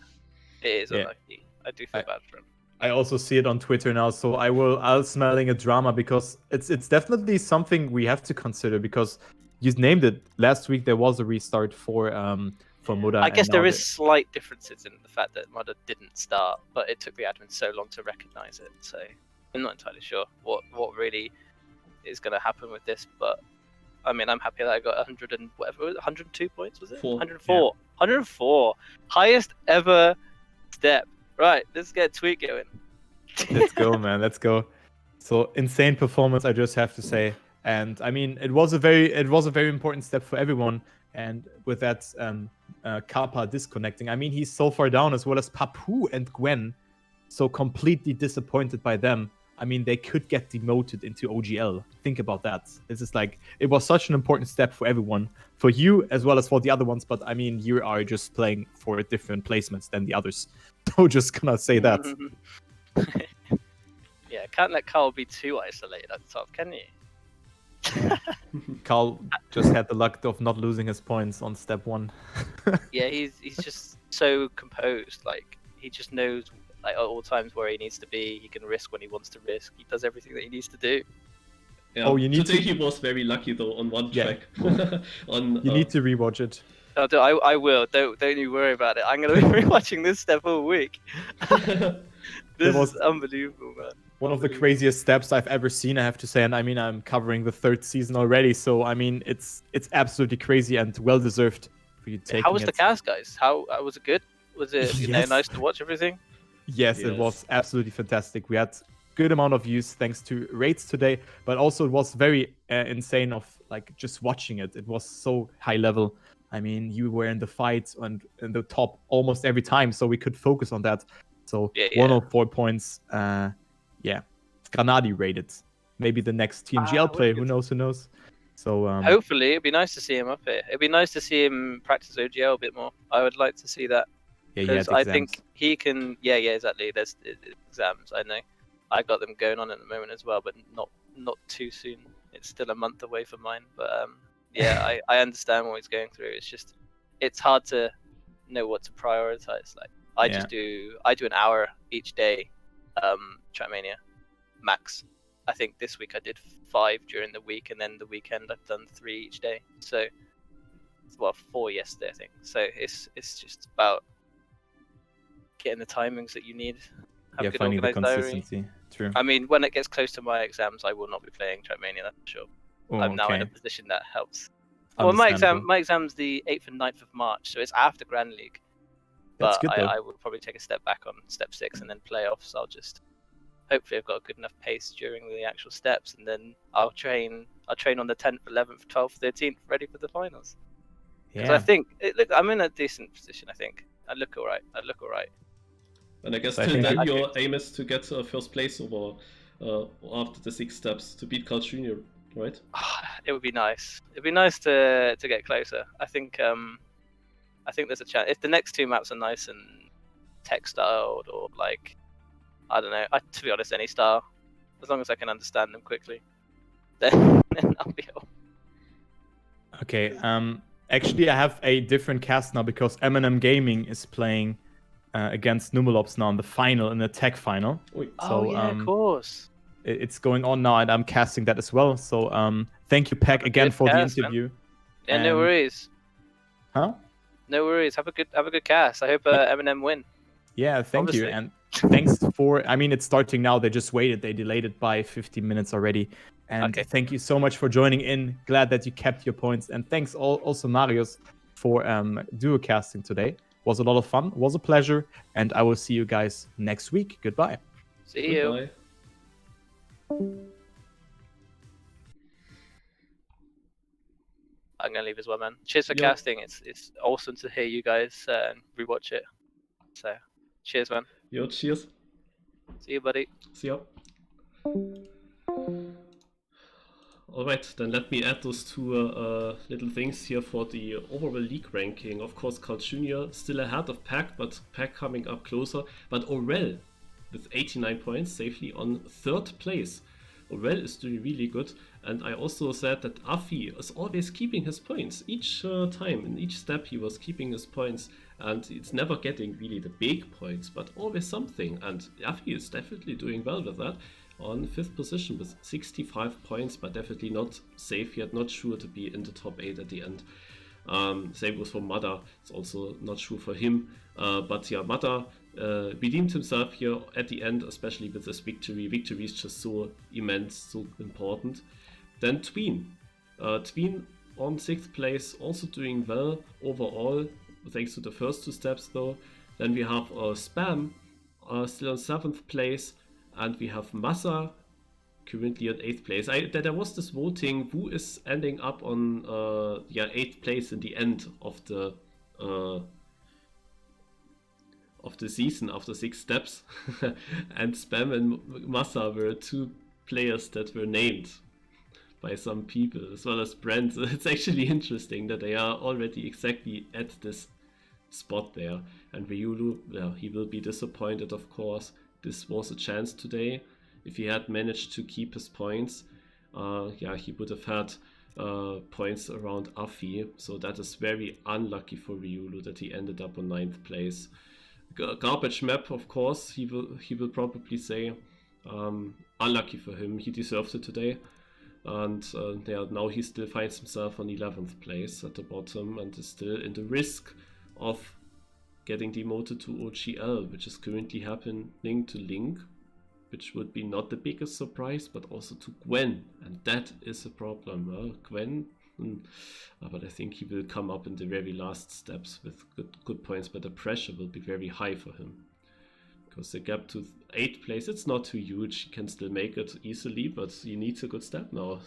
It is unlucky. I do feel bad for him. I also see it on Twitter now, so I'll smelling a drama because it's definitely something we have to consider because you named it. Last week there was a restart for Muda. I guess there is slight differences in the fact that Muda didn't start, but it took the admin so long to recognize it. So I'm not entirely sure what really is going to happen with this, but I mean, I'm happy that I got 100 and whatever, 102 points, was it? 104. Yeah. 104. Highest ever step. Right, let's get a tweet going. Let's go, man. Let's go. So insane performance, I just have to say. And I mean, it was a very important step for everyone. And with that, Kappa disconnecting. I mean, he's so far down, as well as Papu and Gwen, so completely disappointed by them. I mean, they could get demoted into OGL. Think about that. This is like, it was such an important step for everyone, for you as well as for the other ones. But I mean, you are just playing for different placements than the others. So just gonna say that. Yeah, can't let Carl be too isolated at the top, can you? Carl just had the luck of not losing his points on step 1. Yeah, he's just so composed. Like he just knows Like at all times where he needs to be, he can risk when he wants to risk. He does everything that he needs to do. Yeah. Oh, you need Today to- he was very lucky though on one Yeah. track. On You need to rewatch it. I will. Don't you worry about it. I'm gonna be rewatching this step all week. This was- is unbelievable, man. One of the craziest steps I've ever seen, I have to say, and I mean I'm covering the 3rd season already, so I mean it's absolutely crazy and well deserved for you taking it. How was the cast, guys? How was it good? Was it Yes. nice to watch everything? Yes, it was absolutely fantastic. We had good amount of views thanks to rates today, but also it was very insane of like just watching it. It was so high level. I mean, you were in the fight and in the top almost every time, so we could focus on that. So 104 points. Granadi rated. Maybe the next TMGL player. Who knows? Who knows? So hopefully, it'd be nice to see him up here. It'd be nice to see him practice OGL a bit more. I would like to see that. Yeah, I think he can. Yeah, exactly. There's exams. I know. I got them going on at the moment as well, but not too soon. It's still a month away from mine. But yeah, I understand what he's going through. It's just it's hard to know what to prioritize. Like I do an hour each day, Trackmania, max. I think this week I did 5 during the week, and then the weekend I've done 3 each day. So, well, 4 yesterday I think. So it's just about getting the timings that you need. Have a good finding the organized consistency. diary. True. I mean, when it gets close to my exams, I will not be playing Trackmania, that's for sure. I'm now in a position that helps. Well, my exam's the 8th and 9th of March, so it's after Grand League. That's but good, though. I will probably take a step back on step 6 and then playoffs. I'll just hopefully I've got a good enough pace during the actual steps, and then I'll train on the 10th, 11th, 12th, 13th, ready for the finals. Because I think look, I'm in a decent position. I think I look all right. And I guess So I till think then your aim is to get first place over after the 6 steps to beat Carl Jr., right? It would be nice. It'd be nice to get closer. I think there's a chance if the next 2 maps are nice and tech styled, or like I don't know. To be honest, any style, as long as I can understand them quickly, then I'll be all. Okay. Actually, I have a different cast now because MnM Gaming is playing against Numalops now in the final, in the tech final. So, of course. It's going on now, and I'm casting that as well. So thank you, Pac, again for the interview. Man. Yeah, no worries. Huh? No worries. Have a good cast. I hope MnM win. Yeah, thank you, and thanks for. I mean, it's starting now. They just waited. They delayed it by 15 minutes already. And thank you so much for joining in. Glad that you kept your points, and thanks also Marius for duo casting today. Was a lot of fun. Was a pleasure, and I will see you guys next week. Goodbye. See you. Goodbye. I'm gonna leave as well, man. Cheers for casting. It's awesome to hear you guys rewatch it. So, cheers, man. Yo, cheers. See you, buddy. See ya. Alright, then let me add those 2 little things here for the overall league ranking. Of course, Carl Jr. still ahead of Pac, but Pac coming up closer. But Aurel with 89 points safely on 3rd place. Aurel is doing really good, and I also said that Afi is always keeping his points. Each time, in each step he was keeping his points, and it's never getting really the big points, but always something, and Afi is definitely doing well with that. On 5th position with 65 points, but definitely not safe yet, not sure to be in the top 8 at the end. Same goes for Mada, it's also not sure for him, but yeah, Mada redeemed himself here at the end, especially with this victory. Victory is just so immense, so important. Then Tween. Tween on 6th place, also doing well overall, thanks to the first 2 steps though. Then we have Spam, still on 7th place, and we have Massa, currently at 8th place. There was this voting, who is ending up on 8th place in the end of the season after 6 steps. And Spam and Massa were 2 players that were named by some people, as well as Brent. It's actually interesting that they are already exactly at this spot there. And Ryulu, well, he will be disappointed, of course. This was a chance today. If he had managed to keep his points, he would have had points around Afi. So that is very unlucky for Ryulu that he ended up on 9th place. Garbage map, of course, he will probably say. Unlucky for him, he deserved it today. And yeah, now he still finds himself on 11th place at the bottom and is still in the risk of getting demoted to OGL, which is currently happening to Link, which would be not the biggest surprise, but also to Gwen, and that is a problem. Gwen, but I think he will come up in the very last steps with good points, but the pressure will be very high for him. Because the gap to 8th place, it's not too huge, he can still make it easily, but he needs a good step now,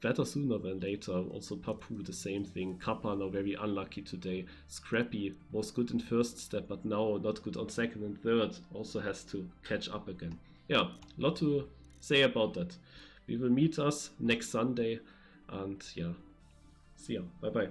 better sooner than later. Also Papu, the same thing. Kappa now very unlucky today. Scrappy was good in first step, but now not good on second and third, also has to catch up again. Yeah, a lot to say about that. We will meet us next Sunday, and yeah, see ya, bye bye.